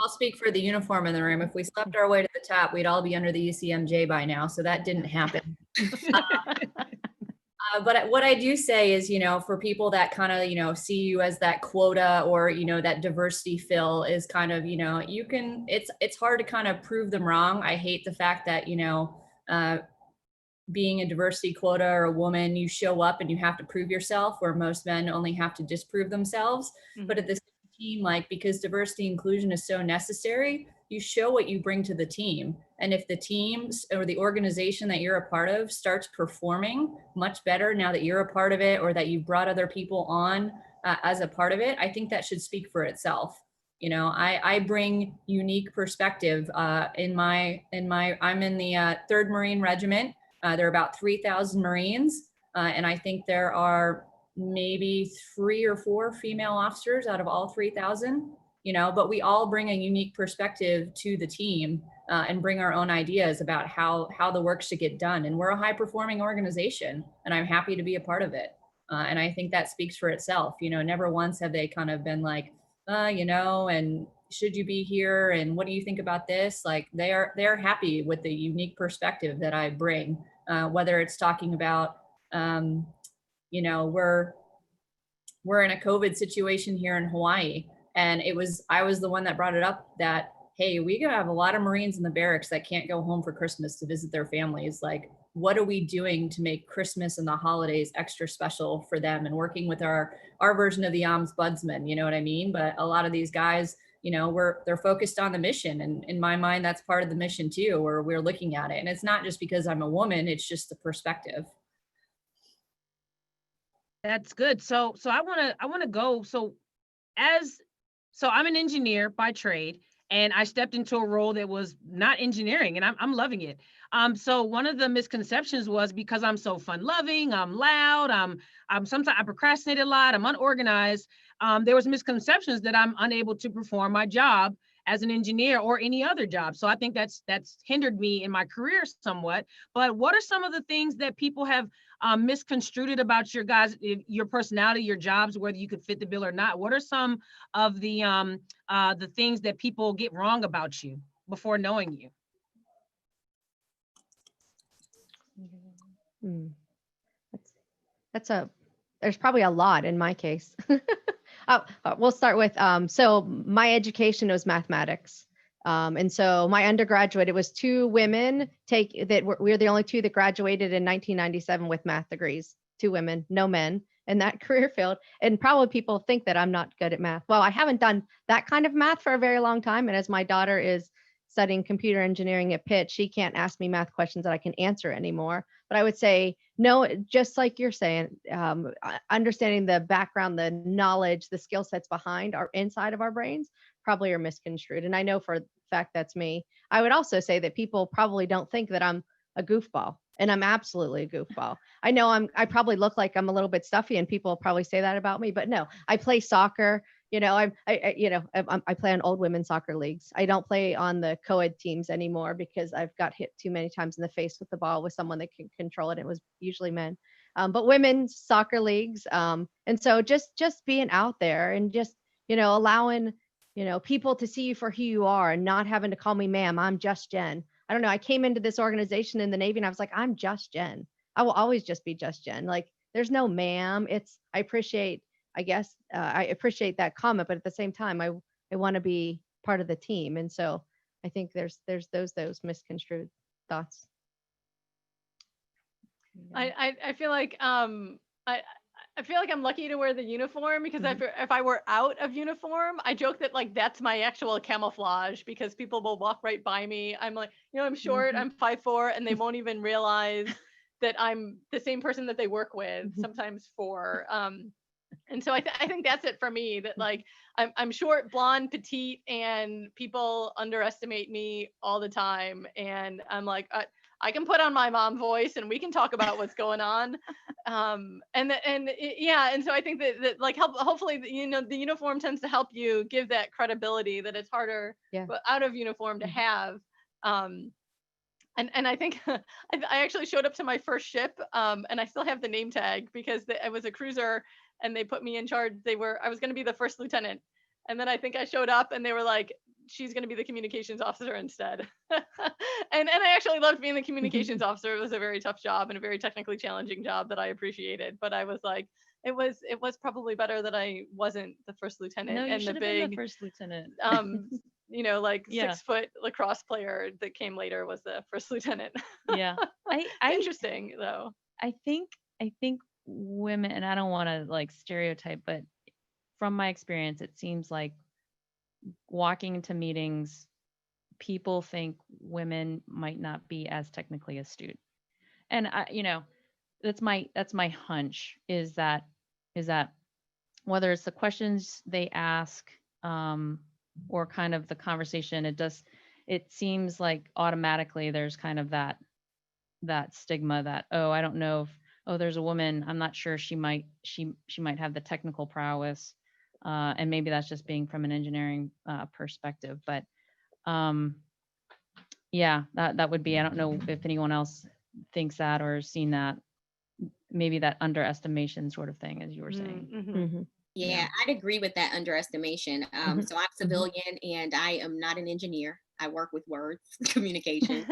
I'll speak for the uniform in the room. If we slept our way to the top, we'd all be under the UCMJ by now. So that didn't happen. But what I do say is, for people that kind of, see you as that quota or, that diversity fill is kind of, it's hard to kind of prove them wrong. I hate the fact that, being a diversity quota or a woman, you show up and you have to prove yourself, where most men only have to disprove themselves. But at this team, because diversity inclusion is so necessary, you show what you bring to the team. And if the teams or the organization that you're a part of starts performing much better now that you're a part of it, or that you've brought other people on as a part of it, I think that should speak for itself. You know, I bring unique perspective I'm in the 3rd Marine Regiment. There are about 3,000 Marines. And I think there are maybe 3 or 4 female officers out of all 3,000, you know, but we all bring a unique perspective to the team and bring our own ideas about how the work should get done. And we're a high performing organization, and I'm happy to be a part of it. And I think that speaks for itself. You know, never once have they kind of been like, you know, and should you be here? And what do you think about this? Like they're happy with the unique perspective that I bring, whether it's talking about, you know, we're in a COVID situation here in Hawaii. And I was the one that brought it up that, hey, we have a lot of Marines in the barracks that can't go home for Christmas to visit their families. Like, what are we doing to make Christmas and the holidays extra special for them? And working with our version of the ombudsman, you know what I mean? But a lot of these guys, you know, they're focused on the mission. And in my mind, that's part of the mission too, where we're looking at it. And it's not just because I'm a woman, it's just the perspective. That's good. So I want to go. So I'm an engineer by trade, and I stepped into a role that was not engineering, and I'm loving it. So one of the misconceptions was because I'm so fun loving, I'm loud, I'm sometimes I procrastinate a lot, I'm unorganized. There was misconceptions that I'm unable to perform my job as an engineer or any other job. So I think that's hindered me in my career somewhat. But what are some of the things that people have misconstrued about your personality, your jobs, whether you could fit the bill or not? What are some of the things that people get wrong about you before knowing you? There's probably a lot in my case. We'll start with, so my education was mathematics. And so my undergraduate, it was 2 women we're the only 2 that graduated in 1997 with math degrees, 2 women, no men in that career field. And probably people think that I'm not good at math. Well, I haven't done that kind of math for a very long time. And as my daughter is studying computer engineering at Pitt, she can't ask me math questions that I can answer anymore. But I would say, no, just like you're saying, understanding the background, the knowledge, the skill sets behind our inside of our brains probably are misconstrued. And I know for a fact that's me. I would also say that people probably don't think that I'm a goofball, and I'm absolutely a goofball. I know I probably look like I'm a little bit stuffy, and people probably say that about me, but no, I play soccer. You know, I play on old women's soccer leagues. I don't play on the co-ed teams anymore because I've got hit too many times in the face with the ball with someone that can control it. It was usually men, but women's soccer leagues. And so just being out there and just, you know, allowing, you know, people to see you for who you are and not having to call me ma'am. I'm just Jen. I don't know. I came into this organization in the Navy and I was like, I'm just Jen. I will always just be just Jen. Like, there's no ma'am. I appreciate that comment, but at the same time, I want to be part of the team. And so I think there's those misconstrued thoughts. I feel like I feel like I'm lucky to wear the uniform because if I were out of uniform, I joke that like that's my actual camouflage because people will walk right by me. I'm like, you know, I'm short, I'm 5'4", and they won't even realize that I'm the same person that they work with, sometimes 4. And so I think that's it for me, that like I'm short, blonde, petite, and people underestimate me all the time. And I'm like, I can put on my mom voice and we can talk about what's going on. And so I think that like hopefully, you know, the uniform tends to help you give that credibility that it's harder out of uniform to have. And I think I actually showed up to my first ship and I still have the name tag because I was a cruiser and they put me in charge. I was going to be the first lieutenant. And then I think I showed up and they were like, she's going to be the communications officer instead. and I actually loved being the communications officer. It was a very tough job and a very technically challenging job that I appreciated. But I was like, it was probably better that I wasn't the first lieutenant. No, you and should have been the first lieutenant. You know, like 6-foot lacrosse player that came later was the first lieutenant. Yeah. Interesting though. I think women, and I don't want to like stereotype, but from my experience, it seems like walking into meetings people think women might not be as technically astute. And that's my hunch is that whether it's the questions they ask, or kind of the conversation, it seems like automatically there's kind of that stigma that, oh, I don't know if, oh, there's a woman, I'm not sure she might have the technical prowess. And maybe that's just being from an engineering perspective, but yeah, that would be, I don't know if anyone else thinks that or has seen that, maybe that underestimation sort of thing, as you were saying. Mm-hmm. Yeah, I'd agree with that underestimation. So I'm civilian and I am not an engineer. I work with words, communication.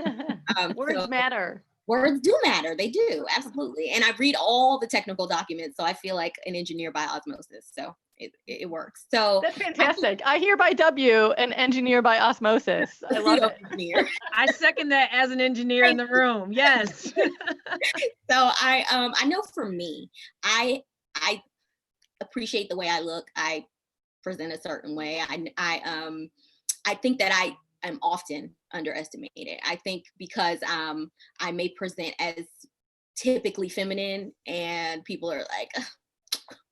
Words matter. Words do matter. They do. Absolutely. And I read all the technical documents. So I feel like an engineer by osmosis. So it works. So that's fantastic. I hereby W an engineer by osmosis. I love it. Engineer. I second that as an engineer in the room. Yes. So I know for me, I appreciate the way I look. I present a certain way. I think that I am often underestimated. I think because I may present as typically feminine and people are like,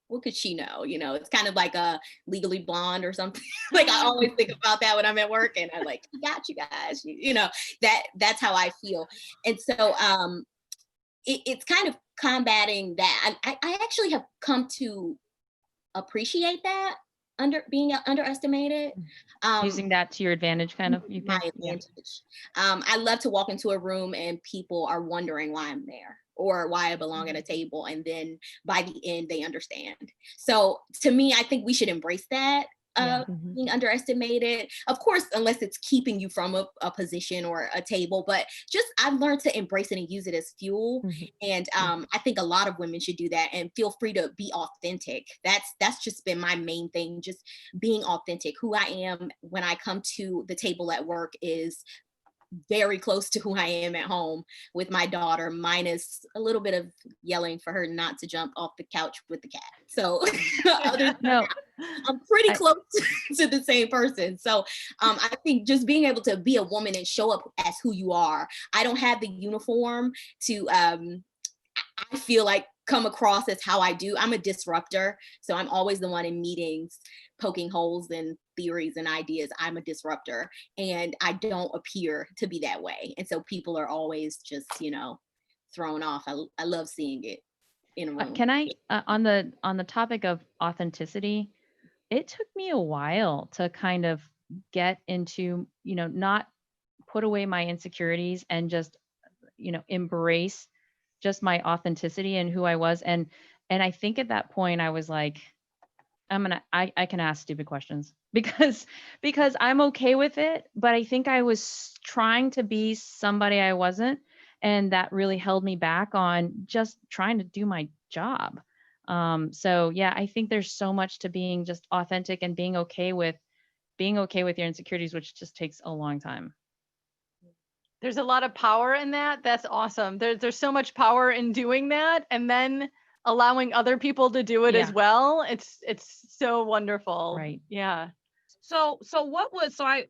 what could she know? It's kind of like a Legally Blonde or something. Like I always think about that when I'm at work and I'm like, I got you guys, that's how I feel. And so it's kind of combating that. I actually have come to appreciate that being underestimated. Using that to your advantage, kind of, you think? My advantage. I love to walk into a room and people are wondering why I'm there or why I belong at a table. And then by the end, they understand. So to me, I think we should embrace that. Being underestimated, of course, unless it's keeping you from a position or a table, but just I've learned to embrace it and use it as fuel. And I think a lot of women should do that and feel free to be authentic. That's just been my main thing, just being authentic. Who I am when I come to the table at work is very close to who I am at home with my daughter, minus a little bit of yelling for her not to jump off the couch with the cat. So I'm pretty close to the same person. So I think just being able to be a woman and show up as who you are. I don't have the uniform to, I feel like come across as how I do. I'm a disruptor. So I'm always the one in meetings poking holes in theories and ideas. I'm a disruptor and I don't appear to be that way. And so people are always just, thrown off. I love seeing it in a room. Can I, on the topic of authenticity, it took me a while to kind of get into, not put away my insecurities and just, embrace just my authenticity and who I was. And I think at that point I was like, I can ask stupid questions because I'm okay with it. But I think I was trying to be somebody I wasn't. And that really held me back on just trying to do my job. So yeah, I think there's so much to being just authentic and being okay with your insecurities, which just takes a long time. There's a lot of power in that. That's awesome. There's so much power in doing that. And then allowing other people to do it as well. It's so wonderful. Right. Yeah. So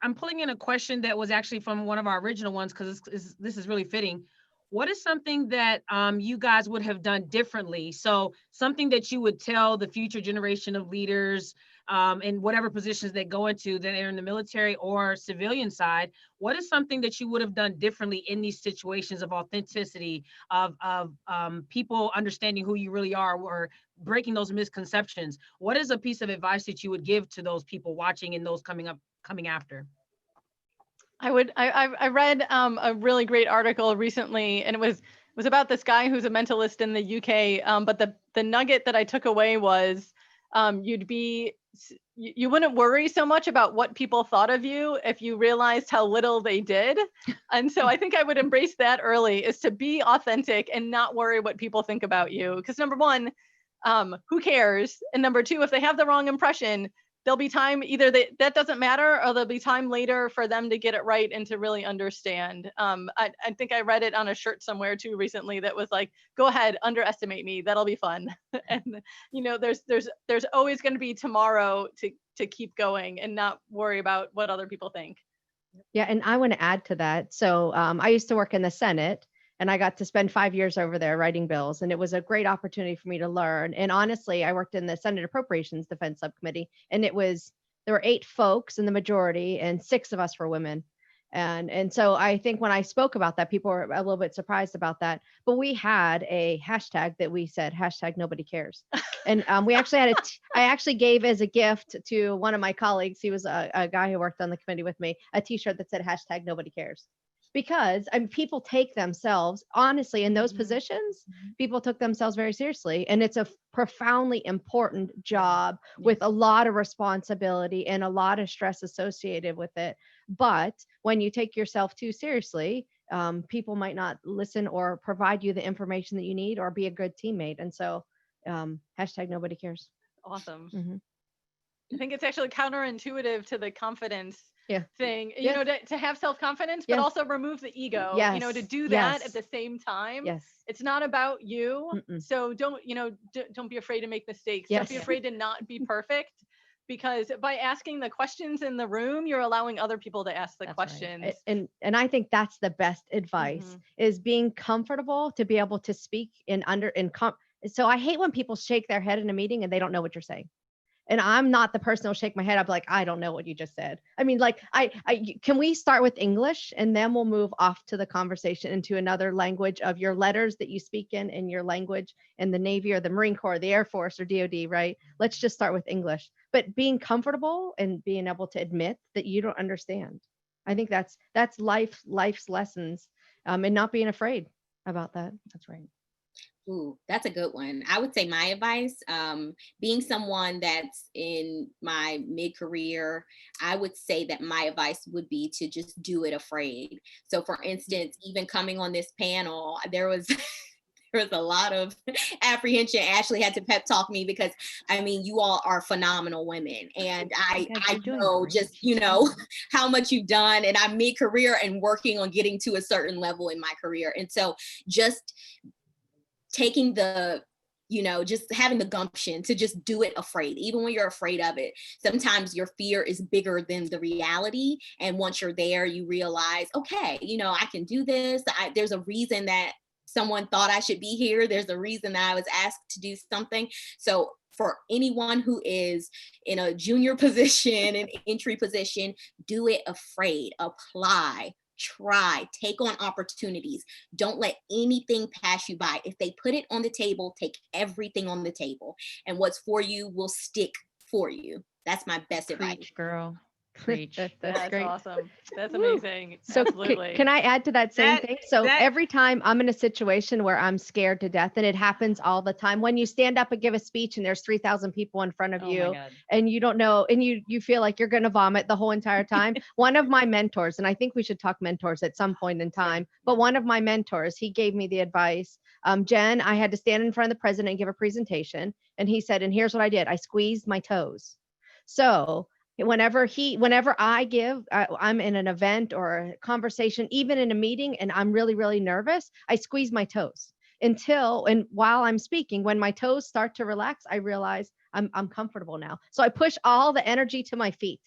I'm pulling in a question that was actually from one of our original ones, because this is really fitting. What is something that you guys would have done differently? So something that you would tell the future generation of leaders in whatever positions they go into, that are in the military or civilian side. What is something that you would have done differently in these situations of authenticity, of people understanding who you really are, or breaking those misconceptions? What is a piece of advice that you would give to those people watching and those coming after? I read a really great article recently, and it was about this guy who's a mentalist in the UK. But the nugget that I took away was you wouldn't worry so much about what people thought of you if you realized how little they did. And so I think I would embrace that early, is to be authentic and not worry what people think about you. Because number one, who cares? And number two, if they have the wrong impression, there'll be time, either that doesn't matter, or there'll be time later for them to get it right and to really understand. I think I read it on a shirt somewhere too recently that was like, go ahead, underestimate me, that'll be fun. And there's always going to be tomorrow to keep going and not worry about what other people think. Yeah, and I want to add to that. So I used to work in the Senate, and I got to spend 5 years over there writing bills, and it was a great opportunity for me to learn. And honestly, I worked in the Senate Appropriations Defense Subcommittee, and there were 8 folks in the majority, and 6 of us were women. And so I think when I spoke about that, people were a little bit surprised about that. But we had a hashtag that we said #nobody cares, and we actually I actually gave as a gift to one of my colleagues. He was a guy who worked on the committee with me, a T-shirt that said #nobody cares, because people take themselves honestly in those positions. People took themselves very seriously, and it's a profoundly important job with a lot of responsibility and a lot of stress associated with it. But when you take yourself too seriously, people might not listen or provide you the information that you need or be a good teammate. And so #nobody cares. Awesome. Mhm. I think it's actually counterintuitive to the confidence thing, you Yes. know, to have self-confidence, but Yes. also remove the ego, you know, to Yes. do that Yes. at the same time. Yes. It's not about you. Mm-mm. So don't, you know, don't be afraid to make mistakes. Don't be Yes. afraid to not be perfect, because by asking the questions in the room, you're allowing other people to ask the That's right. questions. And I think that's the best advice is being comfortable to be able to speak so I hate when people shake their head in a meeting and they don't know what you're saying. And I'm not the person who'll shake my head. I'll be like, I don't know what you just said. I mean, like, can we start with English and then we'll move off to the conversation into another language of your letters that you speak in your language in the Navy or the Marine Corps, the Air Force or DOD, right? Let's just start with English. But being comfortable and being able to admit that you don't understand. I think that's life's lessons, and not being afraid about that. That's right. Ooh, that's a good one. I would say my advice, being someone that's in my mid-career, I would say that my advice would be to just do it afraid. So for instance, even coming on this panel, there was there was a lot of apprehension. Ashley had to pep talk me because I mean, you all are phenomenal women. And I know just, you know, how much you've done, and I'm mid-career and working on getting to a certain level in my career. And so just taking the, you know, just having the gumption to just do it afraid, even when you're afraid of it. Sometimes your fear is bigger than the reality. And once you're there, you realize, okay, you know, I can do this. There's a reason that someone thought I should be here. There's a reason that I was asked to do something. So for anyone who is in a junior position, an entry position, do it afraid, apply. Try, take on opportunities. Don't let anything pass you by. If they put it on the table, take everything on the table. And what's for you will stick for you. That's my best advice. Preach, girl. Preach. That's great. Awesome. That's amazing. So Absolutely. can I add to that same thing? So every time I'm in a situation where I'm scared to death, and it happens all the time, when you stand up and give a speech and there's 3,000 people in front of you and you don't know, and you feel like you're going to vomit the whole entire time. One of my mentors, and I think we should talk mentors at some point in time, but one of my mentors, he gave me the advice, Jen, I had to stand in front of the president and give a presentation. And he said, and here's what I did. I squeezed my toes. So whenever I'm in an event or a conversation, even in a meeting, and I'm really, really nervous, I squeeze my toes and while I'm speaking, when my toes start to relax, I realize I'm comfortable now. So I push all the energy to my feet.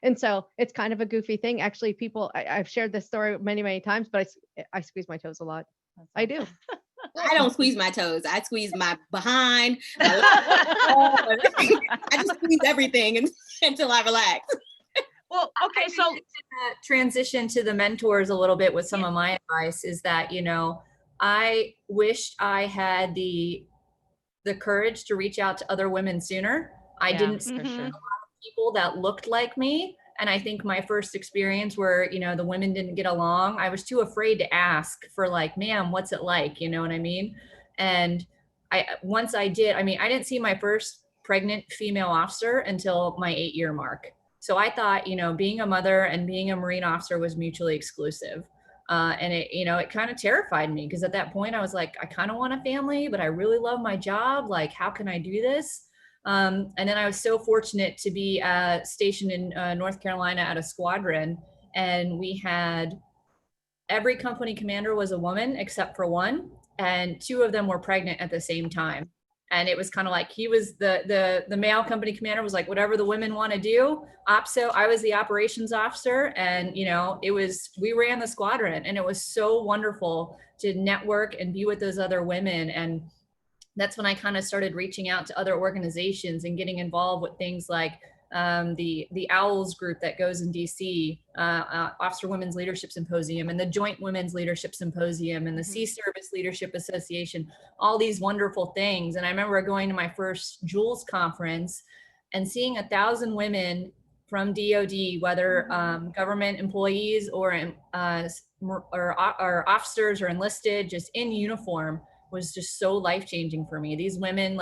And so it's kind of a goofy thing. Actually, I've shared this story many, many times, but I squeeze my toes a lot. I do. I don't squeeze my toes. I squeeze my behind. I just squeeze everything until I relax. Well, okay, so transition to the mentors a little bit with some of my advice is that, you know, I wished I had the courage to reach out to other women sooner. I didn't see a lot of people that looked like me. And I think my first experience where, you know, the women didn't get along, I was too afraid to ask for like, ma'am, what's it like? You know what I mean? And once I did, I mean, I didn't see my first pregnant female officer until my 8-year mark. So I thought, you know, being a mother and being a Marine officer was mutually exclusive. And it, you know, it kind of terrified me because at that point I was like, I kind of want a family, but I really love my job. Like, how can I do this? And then I was so fortunate to be stationed in North Carolina at a squadron. And we had every company commander was a woman except for one. And 2 of them were pregnant at the same time. And it was kind of like, he was the male company commander was like, whatever the women want to do. OPSO, I was the operations officer, and we ran the squadron, and it was so wonderful to network and be with those other women. And that's when I kind of started reaching out to other organizations and getting involved with things like the OWLS group that goes in DC, Officer Women's Leadership Symposium, and the Joint Women's Leadership Symposium, and the Sea Service Leadership Association, all these wonderful things. And I remember going to my first Jules conference and seeing 1,000 women from DOD, whether government employees or officers or enlisted, just in uniform, was just so life-changing for me. These women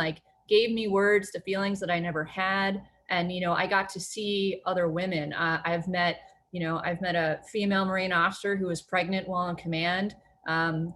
gave me words to feelings that I never had. And, I got to see other women. I've met a female Marine officer who was pregnant while in command. General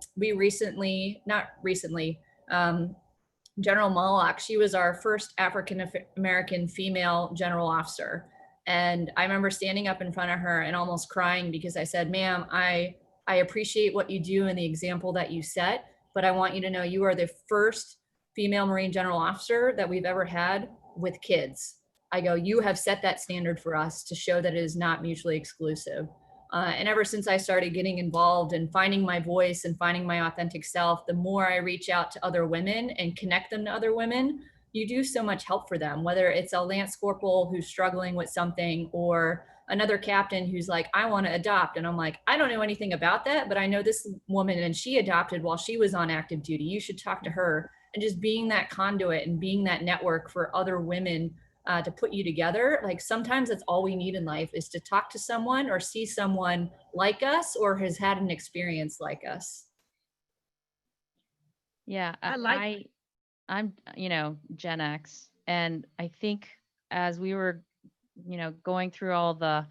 Mullock, she was our first African-American female general officer. And I remember standing up in front of her and almost crying because I said, ma'am, I appreciate what you do and the example that you set, but I want you to know you are the first female Marine general officer that we've ever had with kids. I go, you have set that standard for us to show that it is not mutually exclusive. And ever since I started getting involved and finding my voice and finding my authentic self, the more I reach out to other women and connect them to other women, you do so much help for them, whether it's a Lance Corporal who's struggling with something or another captain who's like, I want to adopt. And I'm like, I don't know anything about that, but I know this woman and she adopted while she was on active duty. You should talk to her. And just being that conduit and being that network for other women to put you together. Sometimes that's all we need in life, is to talk to someone or see someone like us or has had an experience like us. Yeah, I'm Gen X, and I think as we were going through all the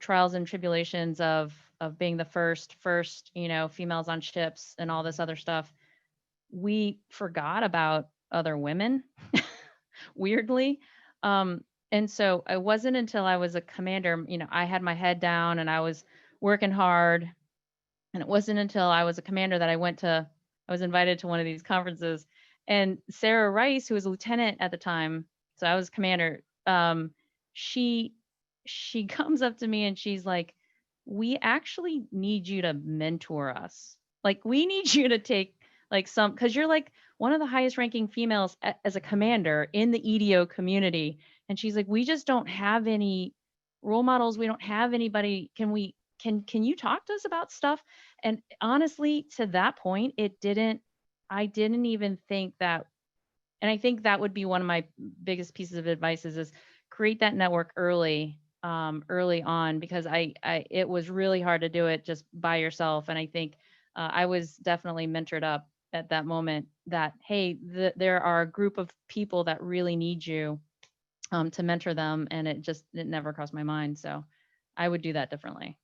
trials and tribulations of being the first females on ships and all this other stuff, we forgot about other women weirdly. And so it wasn't until I was a commander, I had my head down and I was working hard. And it wasn't until I was a commander that I was invited to one of these conferences, and Sarah Rice, who was a lieutenant at the time, so I was commander, she comes up to me and she's like, we actually need you to mentor us. We need you to take because you're one of the highest ranking females as a commander in the EDO community. And she's like, we just don't have any role models. We don't have anybody. Can you talk to us about stuff? And honestly, to that point, I didn't even think that. And I think that would be one of my biggest pieces of advice is create that network early on, because it was really hard to do it just by yourself. And I think I was definitely mentored up at that moment that, hey, there are a group of people that really need you to mentor them. And it never crossed my mind. So I would do that differently.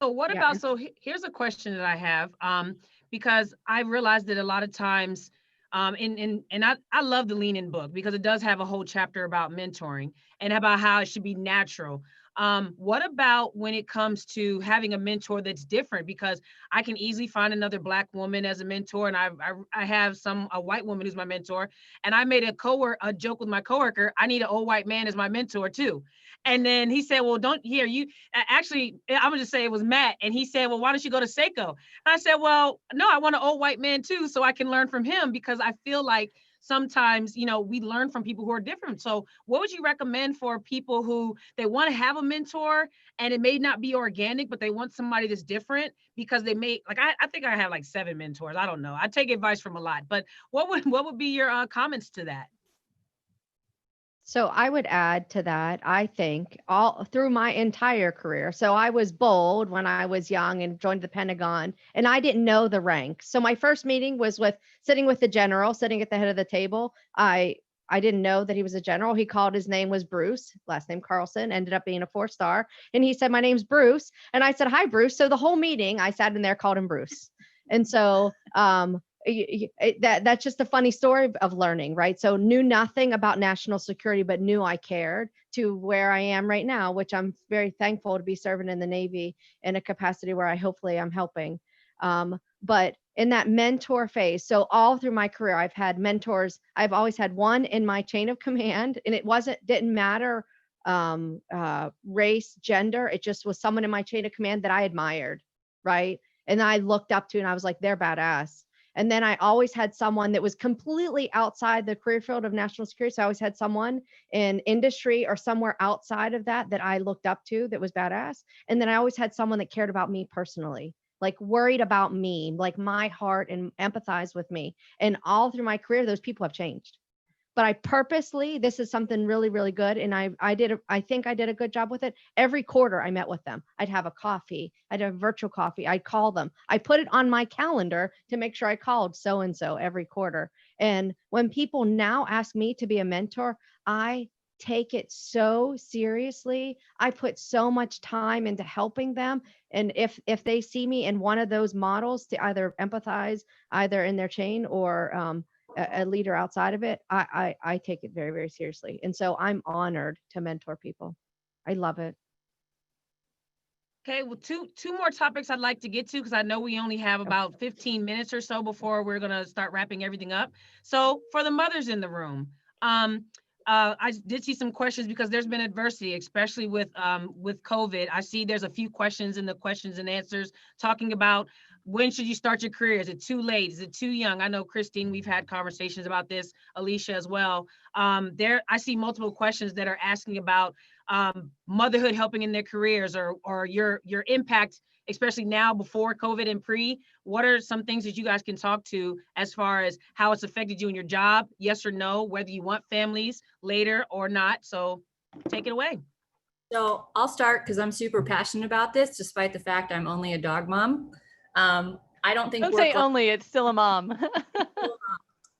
So what about, here's a question that I have, because I realized that a lot of times, and I love the Lean In book because it does have a whole chapter about mentoring and about how it should be natural. What about when it comes to having a mentor that's different? Because I can easily find another Black woman as a mentor, and I have a white woman who's my mentor. And I made a joke with my coworker. I need an old white man as my mentor too. And then he said, well, I'm gonna just say it was Matt. And he said, well, why don't you go to Seiko? And I said, well, no, I want an old white man too, so I can learn from him, because I feel like sometimes, we learn from people who are different. So what would you recommend for people who they want to have a mentor and it may not be organic, but they want somebody that's different because they may, I think I have 7 mentors. I don't know. I take advice from a lot, but what would be your comments to that? So I would add to that, I think, all through my entire career. So I was bold when I was young and joined the Pentagon, and I didn't know the rank. So my first meeting was sitting with the general, sitting at the head of the table. I didn't know that he was a general. He called, his name was Bruce, last name Carlson, ended up being a 4-star. And he said, my name's Bruce. And I said, hi, Bruce. So the whole meeting, I sat in there, called him Bruce. And so, that's just a funny story of learning, right? So knew nothing about national security, but knew I cared, to where I am right now, which I'm very thankful to be serving in the Navy in a capacity where hopefully I'm helping. But in that mentor phase, so all through my career, I've had mentors. I've always had one in my chain of command, and didn't matter race, gender. It just was someone in my chain of command that I admired, right? And I looked up to, and I was like, they're badass. And then I always had someone that was completely outside the career field of national security. So I always had someone in industry or somewhere outside of that I looked up to that was badass. And then I always had someone that cared about me personally, like worried about me, like my heart, and empathized with me. And all through my career, those people have changed. But I purposely, this is something really, really good. And I think I did a good job with it. Every quarter I met with them. I'd have a coffee. I'd have a virtual coffee. I'd call them. I put it on my calendar to make sure I called so-and-so every quarter. And when people now ask me to be a mentor, I take it so seriously. I put so much time into helping them. And if they see me in one of those models to either empathize, either in their chain or a leader outside of it, I take it very, very seriously. And so I'm honored to mentor people. I love it. Okay, well, two more topics I'd like to get to, because I know we only have about 15 minutes or so before we're going to start wrapping everything up. So for the mothers in the room, I did see some questions because there's been adversity, especially with COVID. I see there's a few questions in the questions and answers talking about, when should you start your career? Is it too late? Is it too young? I know, Christine, we've had conversations about this, Alicia as well. I see multiple questions that are asking about motherhood helping in their careers, or your impact, especially now before COVID and pre. What are some things that you guys can talk to as far as how it's affected you in your job? Yes or no, whether you want families later or not. So take it away. So I'll start because I'm super passionate about this, despite the fact I'm only a dog mom. I don't think don't say only, it's still a mom.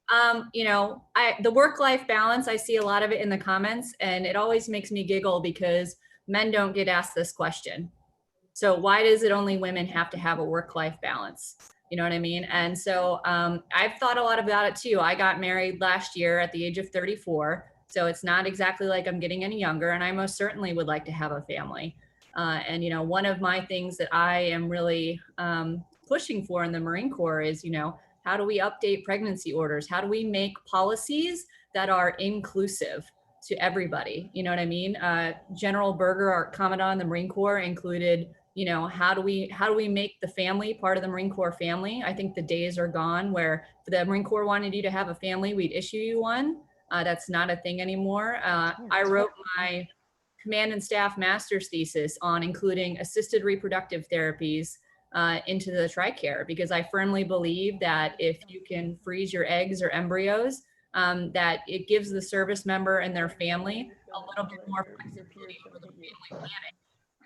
The work-life balance, I see a lot of it in the comments, and it always makes me giggle because men don't get asked this question. So why does it only women have to have a work-life balance? You know what I mean? And so I've thought a lot about it too. I got married last year at the age of 34. So it's not exactly like I'm getting any younger, and I most certainly would like to have a family. And one of my things that I am really pushing for in the Marine Corps is, how do we update pregnancy orders? How do we make policies that are inclusive to everybody? You know what I mean? General Berger, our commandant in the Marine Corps, included, how do we make the family part of the Marine Corps family? I think the days are gone where if the Marine Corps wanted you to have a family, we'd issue you one. That's not a thing anymore. I wrote my command and staff master's thesis on including assisted reproductive therapies into the TRICARE, because I firmly believe that if you can freeze your eggs or embryos, that it gives the service member and their family a little bit more flexibility for the family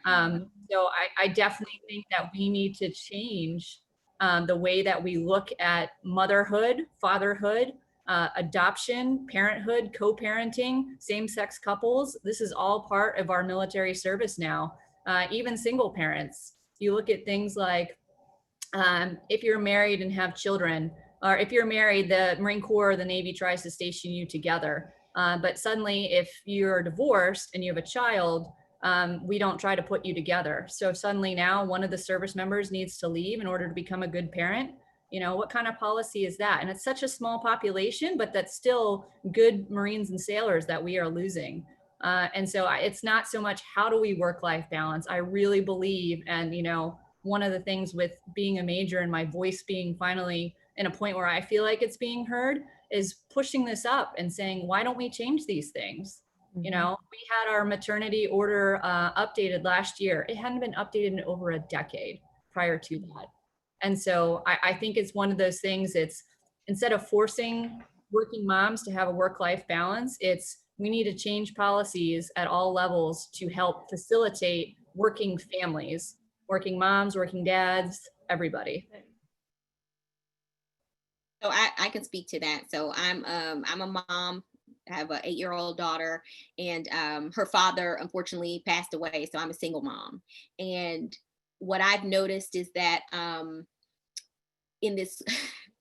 planning. So I definitely think that we need to change the way that we look at motherhood, fatherhood, adoption, parenthood, co-parenting, same-sex couples. This is all part of our military service now. Even single parents. You look at things like if you're married and have children, or if you're married, the Marine Corps or the Navy tries to station you together. But suddenly, if you're divorced and you have a child, we don't try to put you together. So suddenly now one of the service members needs to leave in order to become a good parent. What kind of policy is that? And it's such a small population, but that's still good Marines and sailors that we are losing. And so it's not so much how do we work-life balance. I really believe, and one of the things with being a major and my voice being finally in a point where I feel like it's being heard is pushing this up and saying, why don't we change these things? We had our maternity order updated last year. It hadn't been updated in over a decade prior to that. And so I think it's one of those things, it's instead of forcing working moms to have a work-life balance, we need to change policies at all levels to help facilitate working families, working moms, working dads, everybody. So I can speak to that. So I'm a mom. I have an 8-year-old daughter, and her father unfortunately passed away. So I'm a single mom. And what I've noticed is that in this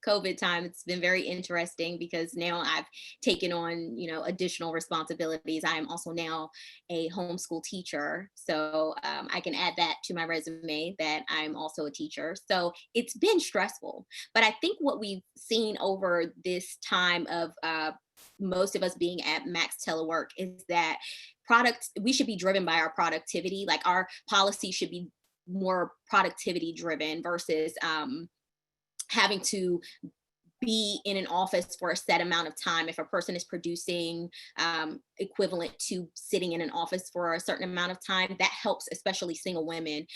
COVID time, it's been very interesting because now I've taken on, additional responsibilities. I am also now a homeschool teacher. So I can add that to my resume that I'm also a teacher. So it's been stressful. But I think what we've seen over this time of most of us being at max telework is that we should be driven by our productivity. Like our policy should be more productivity driven versus having to be in an office for a set amount of time. If a person is producing equivalent to sitting in an office for a certain amount of time, that helps especially single women,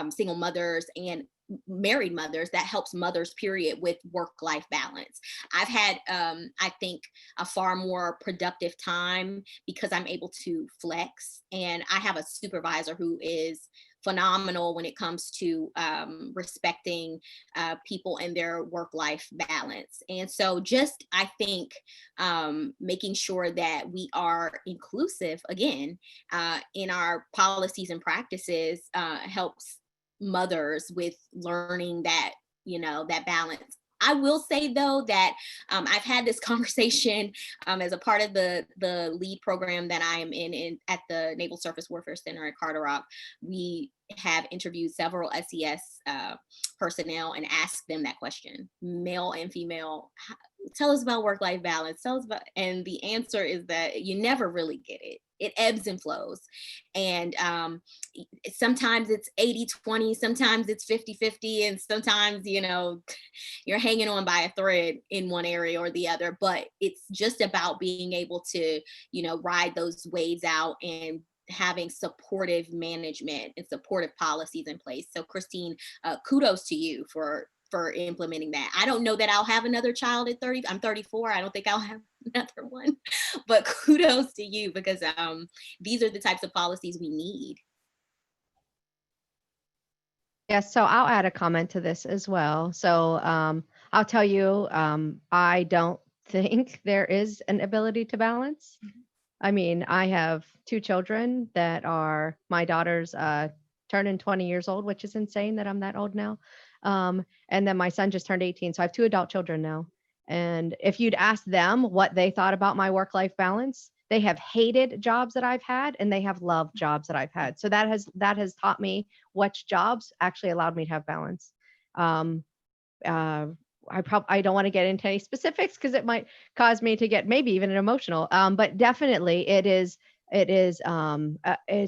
single mothers, and married mothers. That helps mothers, period, with work-life balance. I've had, I think, a far more productive time because I'm able to flex, and I have a supervisor who is phenomenal when it comes to respecting people and their work-life balance. And so just, I think, making sure that we are inclusive, again, in our policies and practices helps mothers with learning that, that balance. I will say though that I've had this conversation as a part of the lead program that I am in at the Naval Surface Warfare Center at Carter-Rock. We have interviewed several SES personnel and asked them that question, male and female. Tell us about work-life balance. Tell us about, and the answer is that you never really get it. It ebbs and flows. And sometimes it's 80-20, sometimes it's 50-50, and sometimes, you're hanging on by a thread in one area or the other. But it's just about being able to, ride those waves out and having supportive management and supportive policies in place. So Christine, kudos to you for implementing that. I don't know that I'll have another child at 30. I'm 34. I don't think I'll have another one, but kudos to you because these are the types of policies we need. Yes, so I'll add a comment to this as well. So I'll tell you, I don't think there is an ability to balance. I mean, I have 2 children that are, my daughter's turning 20 years old, which is insane that I'm that old now. And then my son just turned 18. So I have 2 adult children now. And if you'd ask them what they thought about my work-life balance, they have hated jobs that I've had and they have loved jobs that I've had. So that has taught me which jobs actually allowed me to have balance. I don't want to get into any specifics because it might cause me to get maybe even emotional. But definitely it's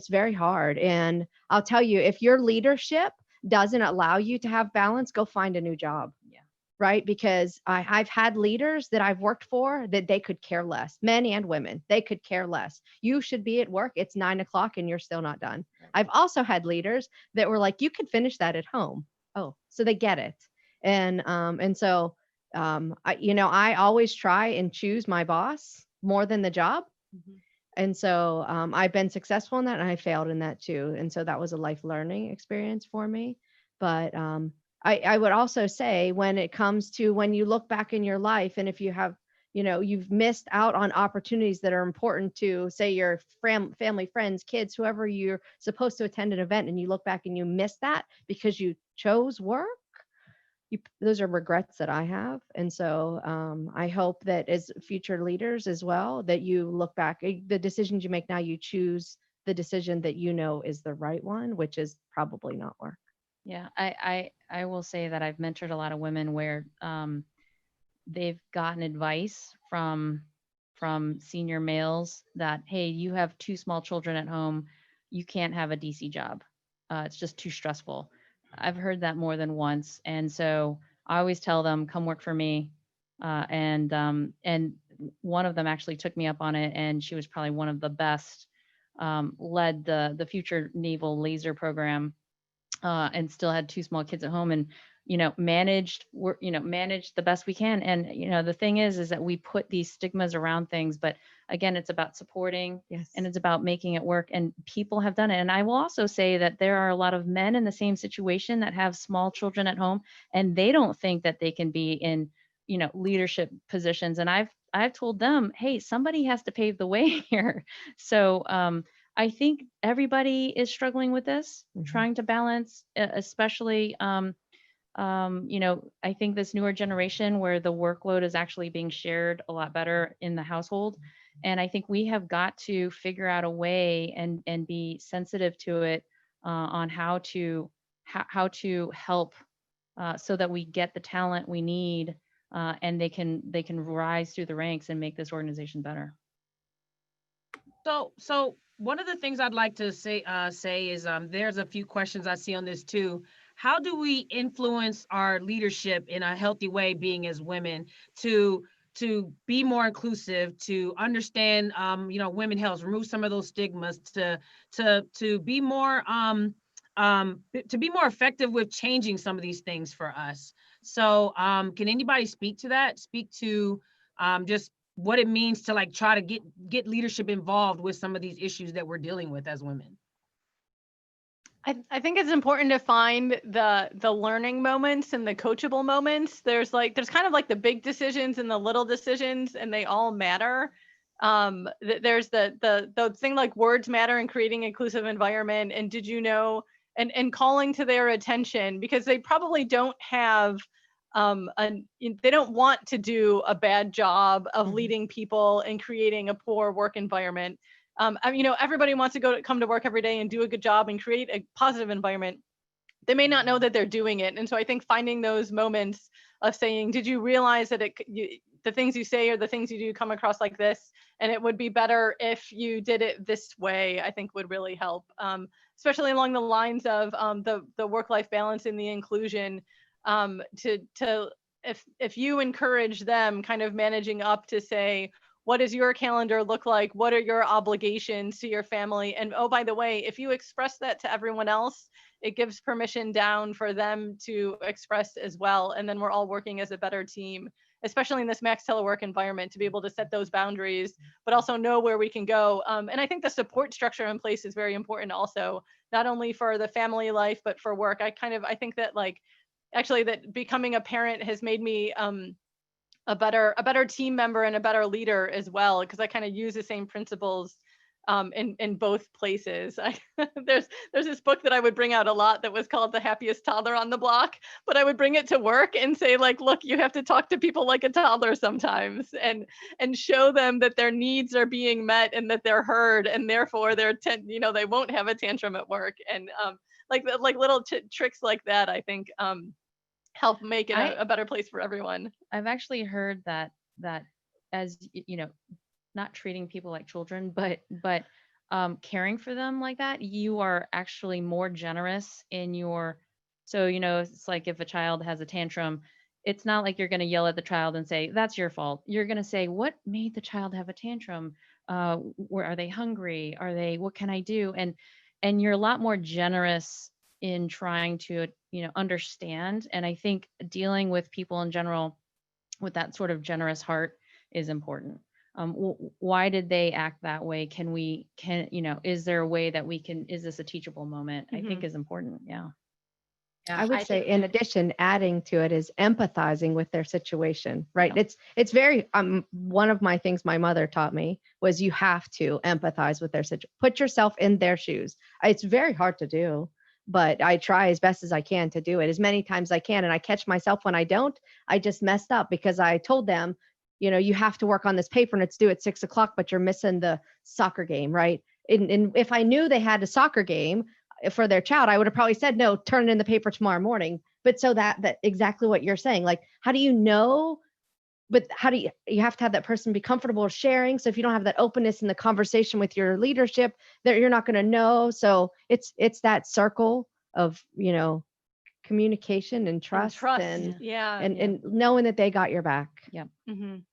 very hard. And I'll tell you, if your leadership doesn't allow you to have balance, go find a new job. Yeah. Right. Because I've had leaders that I've worked for that they could care less, men and women, they could care less. You should be at work. It's 9 o'clock and you're still not done. Right. I've also had leaders that were like, you could finish that at home. Oh, so they get it. And so I always try and choose my boss more than the job. Mm-hmm. And so I've been successful in that and I failed in that too. And so that was a life learning experience for me. But I would also say when it comes to when you look back in your life and if you have, you've missed out on opportunities that are important to say your family, friends, kids, whoever you're supposed to attend an event and you look back and you miss that because you chose work. Those are regrets that I have. And so I hope that as future leaders as well, that you look back, the decisions you make now, you choose the decision that is the right one, which is probably not work. Yeah, I will say that I've mentored a lot of women where they've gotten advice from senior males that, hey, you have 2 small children at home, you can't have a DC job. It's just too stressful. I've heard that more than once. And so I always tell them, come work for me. And one of them actually took me up on it. And she was probably one of the best, led the future naval laser program, and still had 2 small kids at home and, managed the best we can. And, the thing is that we put these stigmas around things, but again, it's about supporting. Yes. And it's about making it work, and people have done it. And I will also say that there are a lot of men in the same situation that have small children at home and they don't think that they can be in, leadership positions. And I've told them, hey, somebody has to pave the way here. So, I think everybody is struggling with this, trying to balance, especially I think this newer generation where the workload is actually being shared a lot better in the household. And I think we have got to figure out a way and be sensitive to it on how to help so that we get the talent we need and they can rise through the ranks and make this organization better. So one of the things I'd like to say is there's a few questions I see on this too. How do we influence our leadership in a healthy way, being as women, to be more inclusive, to understand women health, remove some of those stigmas, to be more effective with changing some of these things for us? So can anybody speak to that? Speak to just what it means to like try to get leadership involved with some of these issues that we're dealing with as women. I think it's important to find the learning moments and the coachable moments. There's kind of like the big decisions and the little decisions, and they all matter. There's the thing like words matter in creating an inclusive environment. And did you know, and calling to their attention, because they probably don't have they don't want to do a bad job of leading people and creating a poor work environment. Everybody wants to come to work every day and do a good job and create a positive environment. They may not know that they're doing it. And so I think finding those moments of saying, did you realize that the things you say or the things you do come across like this, and it would be better if you did it this way, I think would really help, especially along the lines of the work-life balance and the inclusion. If you encourage them kind of managing up to say, what does your calendar look like? What are your obligations to your family? And oh, by the way, if you express that to everyone else, it gives permission down for them to express as well. And then we're all working as a better team, especially in this max telework environment, to be able to set those boundaries, but also know where we can go. And I think the support structure in place is very important also, not only for the family life, but for work. I think that that becoming a parent has made me a better team member and a better leader as well, because I kind of use the same principles in both places. There's this book that I would bring out a lot that was called The Happiest Toddler on the Block, but I would bring it to work and say, look, you have to talk to people like a toddler sometimes, and show them that their needs are being met and that they're heard, and therefore they won't have a tantrum at work. And little tricks like that, I think help make it a better place for everyone. I've actually heard that as not treating people like children, but caring for them like that, you are actually more generous in your. So it's like if a child has a tantrum, it's not like you're going to yell at the child and say that's your fault. You're going to say, what made the child have a tantrum? Where are they hungry? What can I do? And you're a lot more generous in trying to understand. And I think dealing with people in general with that sort of generous heart is important. Why did they act that way? Is there a way that we can, is this a teachable moment? I think is important. Yeah. I would say in addition, adding to it is empathizing with their situation, right? Yeah. It's very, one of my things my mother taught me was you have to empathize with their situation, put yourself in their shoes. It's very hard to do, but I try as best as I can to do it as many times as I can. And I catch myself when I don't. I just messed up because I told them, you have to work on this paper and it's due at 6 o'clock, but you're missing the soccer game, right? And if I knew they had a soccer game for their child, I would have probably said, no, turn it in the paper tomorrow morning. But so that exactly what you're saying, how do you know? But how do you have to have that person be comfortable sharing. So if you don't have that openness in the conversation with your leadership, that you're not going to know. So it's that circle of, communication and trust and knowing that they got your back. Yeah. Mm-hmm. And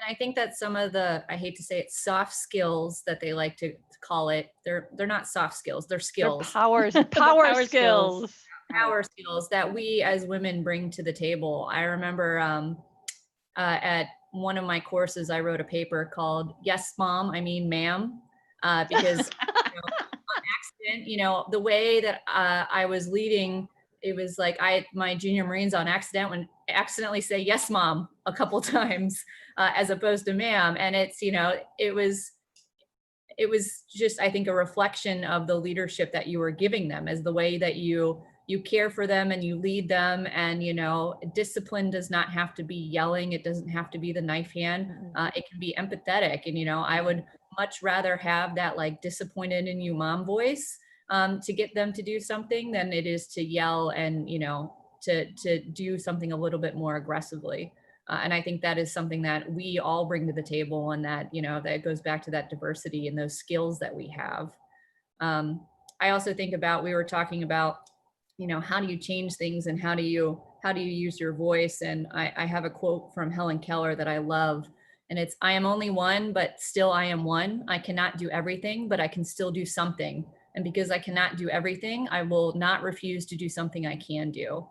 I think that some of the, I hate to say it, soft skills that they like to call it, they're not soft skills, they're skills. They're power skills. Power skills that we as women bring to the table. I remember at one of my courses, I wrote a paper called Yes, Mom, I Mean, Ma'am, because on accident, the way that I was leading, it was like my junior Marines on accident would accidentally say, yes, mom, a couple times, as opposed to ma'am. And it's, it was just, I think, a reflection of the leadership that you were giving them, as the way that you you care for them and you lead them. And, you know, discipline does not have to be yelling. It doesn't have to be the knife hand. It can be empathetic. And, you know, I would much rather have that like disappointed in you mom voice to get them to do something than it is to yell and, you know, to do something a little bit more aggressively. And I think that is something that we all bring to the table, and that, you know, that goes back to that diversity and those skills that we have. I also think about, we were talking about, you know, how do you change things and how do you use your voice? And I have a quote from Helen Keller that I love, and it's, I am only one, but still I am one. I cannot do everything, but I can still do something. And because I cannot do everything, I will not refuse to do something I can do.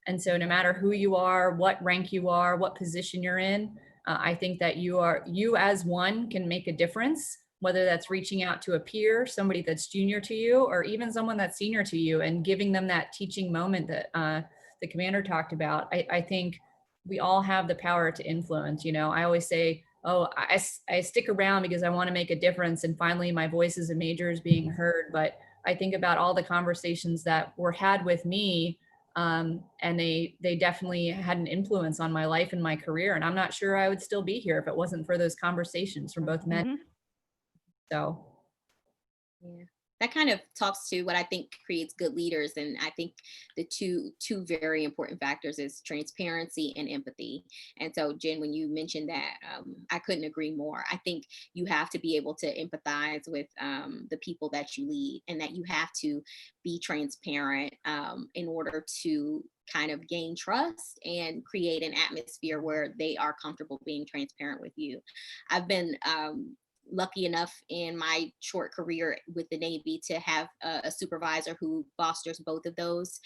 And so no matter who you are, what rank you are, what position you're in, I think that you as one can make a difference, whether that's reaching out to a peer, somebody that's junior to you, or even someone that's senior to you, and giving them that teaching moment that the commander talked about. I think we all have the power to influence. You know, I always say, oh, I stick around because I want to make a difference, and finally my voice as a major is being heard. But I think about all the conversations that were had with me, and they definitely had an influence on my life and my career. And I'm not sure I would still be here if it wasn't for those conversations from both men. So, yeah, that kind of talks to what I think creates good leaders. And I think the two very important factors is transparency and empathy. And so, Jen, when you mentioned that, I couldn't agree more. I think you have to be able to empathize with the people that you lead, and that you have to be transparent in order to kind of gain trust and create an atmosphere where they are comfortable being transparent with you. I've been lucky enough in my short career with the Navy to have a supervisor who fosters both of those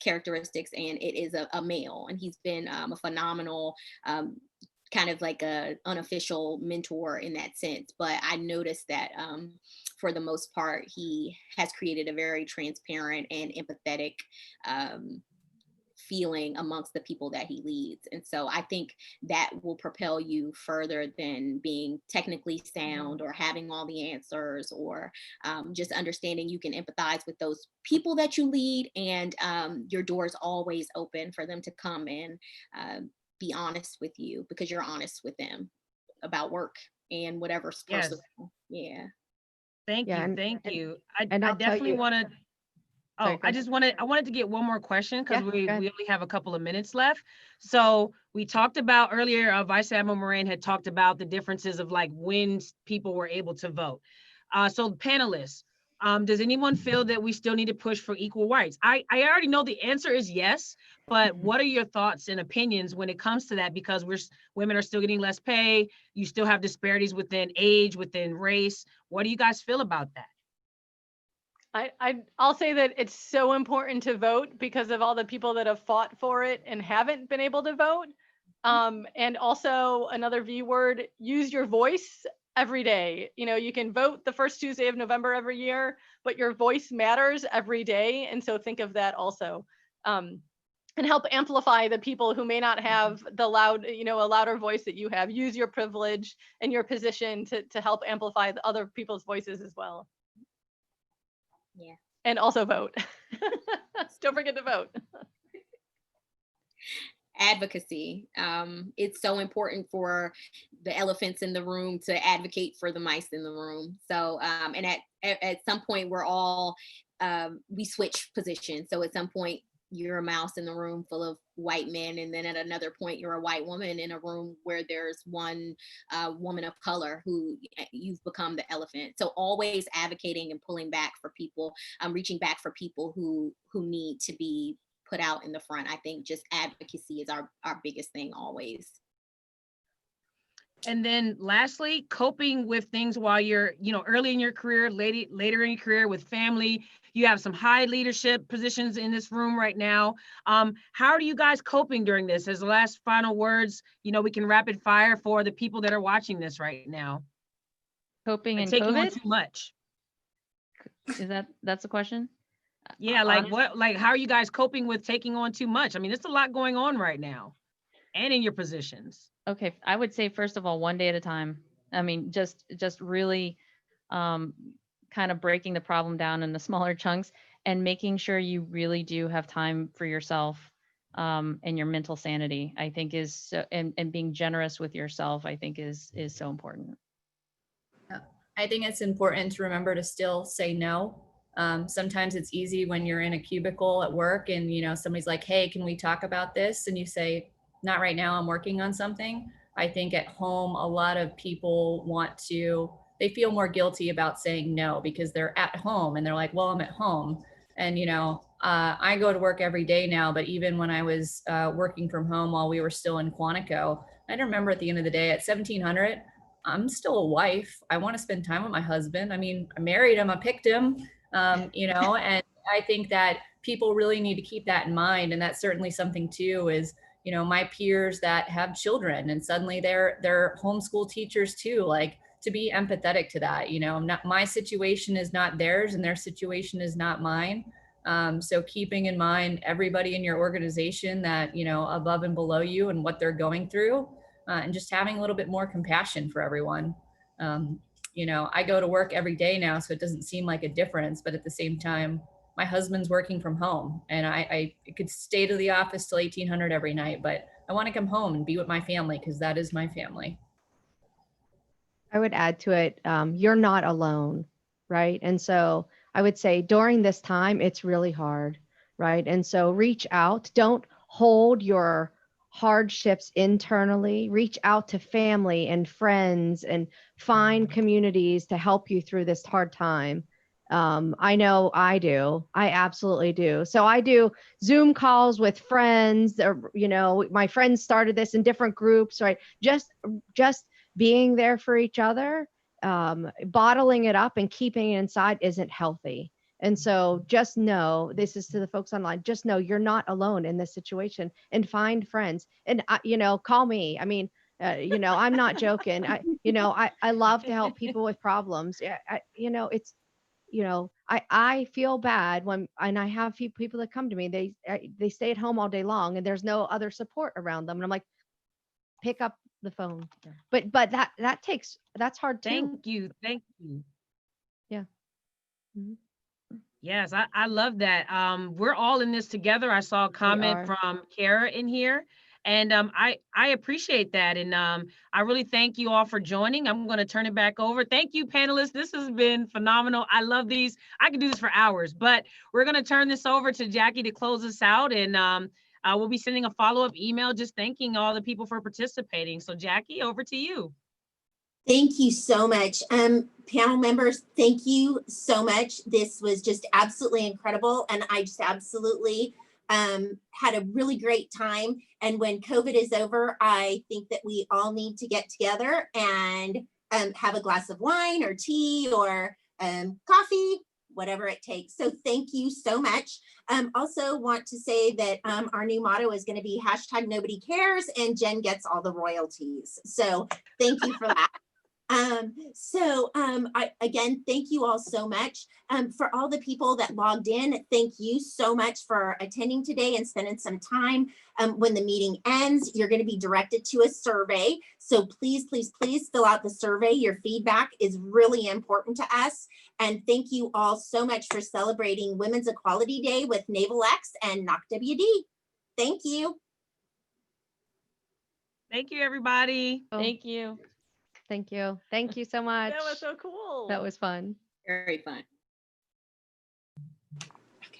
characteristics, and it is a male, and he's been a phenomenal kind of like a unofficial mentor in that sense. But I noticed that for the most part, he has created a very transparent and empathetic feeling amongst the people that he leads. And so I think that will propel you further than being technically sound or having all the answers, or just understanding you can empathize with those people that you lead, and your door is always open for them to come and be honest with you, because you're honest with them about work and whatever's personal. Yeah. Thank you. Thank you. I I'll definitely want to. Oh, Sorry, I wanted to get one more question, because we only have a couple of minutes left. So we talked about earlier, Vice Admiral Moran had talked about the differences of like when people were able to vote. So panelists, does anyone feel that we still need to push for equal rights? I already know the answer is yes, but what are your thoughts and opinions when it comes to that? Because women are still getting less pay. You still have disparities within age, within race. What do you guys feel about that? I'll say that it's so important to vote because of all the people that have fought for it and haven't been able to vote. And also another V word, use your voice every day. You know, you can vote the first Tuesday of November every year, but your voice matters every day. And so think of that also. And help amplify the people who may not have the loud, you know, a louder voice that you have. Use your privilege and your position to help amplify the other people's voices as well. Yeah. And also vote. Don't forget to vote. Advocacy. It's so important for the elephants in the room to advocate for the mice in the room. So, and at some point we're all, we switch positions. So at some point you're a mouse in the room full of white men, and then at another point you're a white woman in a room where there's one woman of color who you've become the elephant. So always advocating and pulling back for people, reaching back for people who need to be put out in the front. I think just advocacy is our biggest thing always. And then lastly, coping with things while you're, you know, early in your career, later in your career with family. You have some high leadership positions in this room right now. How are you guys coping during this? As the last final words, you know, we can rapid fire for the people that are watching this right now. Coping in taking on COVID? too much. That's the question? Yeah, like how are you guys coping with taking on too much? I mean, it's a lot going on right now, and in your positions. Okay, I would say first of all, one day at a time. I mean, just really kind of breaking the problem down into smaller chunks. and making sure you really do have time for yourself and your mental sanity, I think is so, and being generous with yourself, I think is so important. I think it's important to remember to still say no. Sometimes it's easy when you're in a cubicle at work and, you know, somebody's like, hey, can we talk about this? And you say, not right now, I'm working on something. I think at home, a lot of people they feel more guilty about saying no because they're at home and they're like, well, I'm at home. And, you know, I go to work every day now, but even when I was working from home while we were still in Quantico, I remember at the end of the day at 1700, I'm still a wife. I want to spend time with my husband. I mean, I married him, I picked him, you know, and I think that people really need to keep that in mind. And that's certainly something too, is, you know, my peers that have children and suddenly they're homeschool teachers too, like to be empathetic to that, you know, not my situation is not theirs and their situation is not mine. So keeping in mind everybody in your organization that, you know, above and below you and what they're going through, and just having a little bit more compassion for everyone. You know, I go to work every day now, so it doesn't seem like a difference, but at the same time, my husband's working from home and I could stay to the office till 1800 every night, but I want to come home and be with my family because that is my family. I would add to it, you're not alone, right? And so I would say during this time, it's really hard, right? And so reach out, don't hold your hardships internally, reach out to family and friends and find communities to help you through this hard time. I know I do. I absolutely do. So I do Zoom calls with friends, or, you know, my friends started this in different groups, right? Just being there for each other, bottling it up and keeping it inside isn't healthy. And so just know, this is to the folks online, just know you're not alone in this situation, and find friends and, you know, call me. I mean, you know, I'm not joking. I love to help people with problems. You know, it's, you know, I feel bad and I have few people that come to me, they stay at home all day long and there's no other support around them. And I'm like, pick up the phone. But that's hard too. Thank you. Thank you. Yeah. Mm-hmm. Yes, I love that. We're all in this together. I saw a comment from Kara in here, and I appreciate that. And I really thank you all for joining. I'm going to turn it back over. Thank you, panelists. This has been phenomenal. I love these. I could do this for hours, but we're going to turn this over to Jackie to close us out. And we'll be sending a follow-up email just thanking all the people for participating. So Jackie, over to you. Thank you so much. Panel members, thank you so much. This was just absolutely incredible. And I just absolutely had a really great time. And when COVID is over, I think that we all need to get together and have a glass of wine or tea or coffee, whatever it takes. So thank you so much. Also want to say that our new motto is going to be #NobodyCares and Jen gets all the royalties. So thank you for that. I again, thank you all so much. For all the people that logged in, thank you so much for attending today and spending some time. When the meeting ends, you're going to be directed to a survey. So please, please, please fill out the survey. Your feedback is really important to us. And thank you all so much for celebrating Women's Equality Day with NavalX and NAWCAD. Thank you. Thank you, everybody. Thank you. Thank you. Thank you so much. That was so cool. That was fun. Very fun.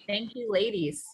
Thank you, ladies.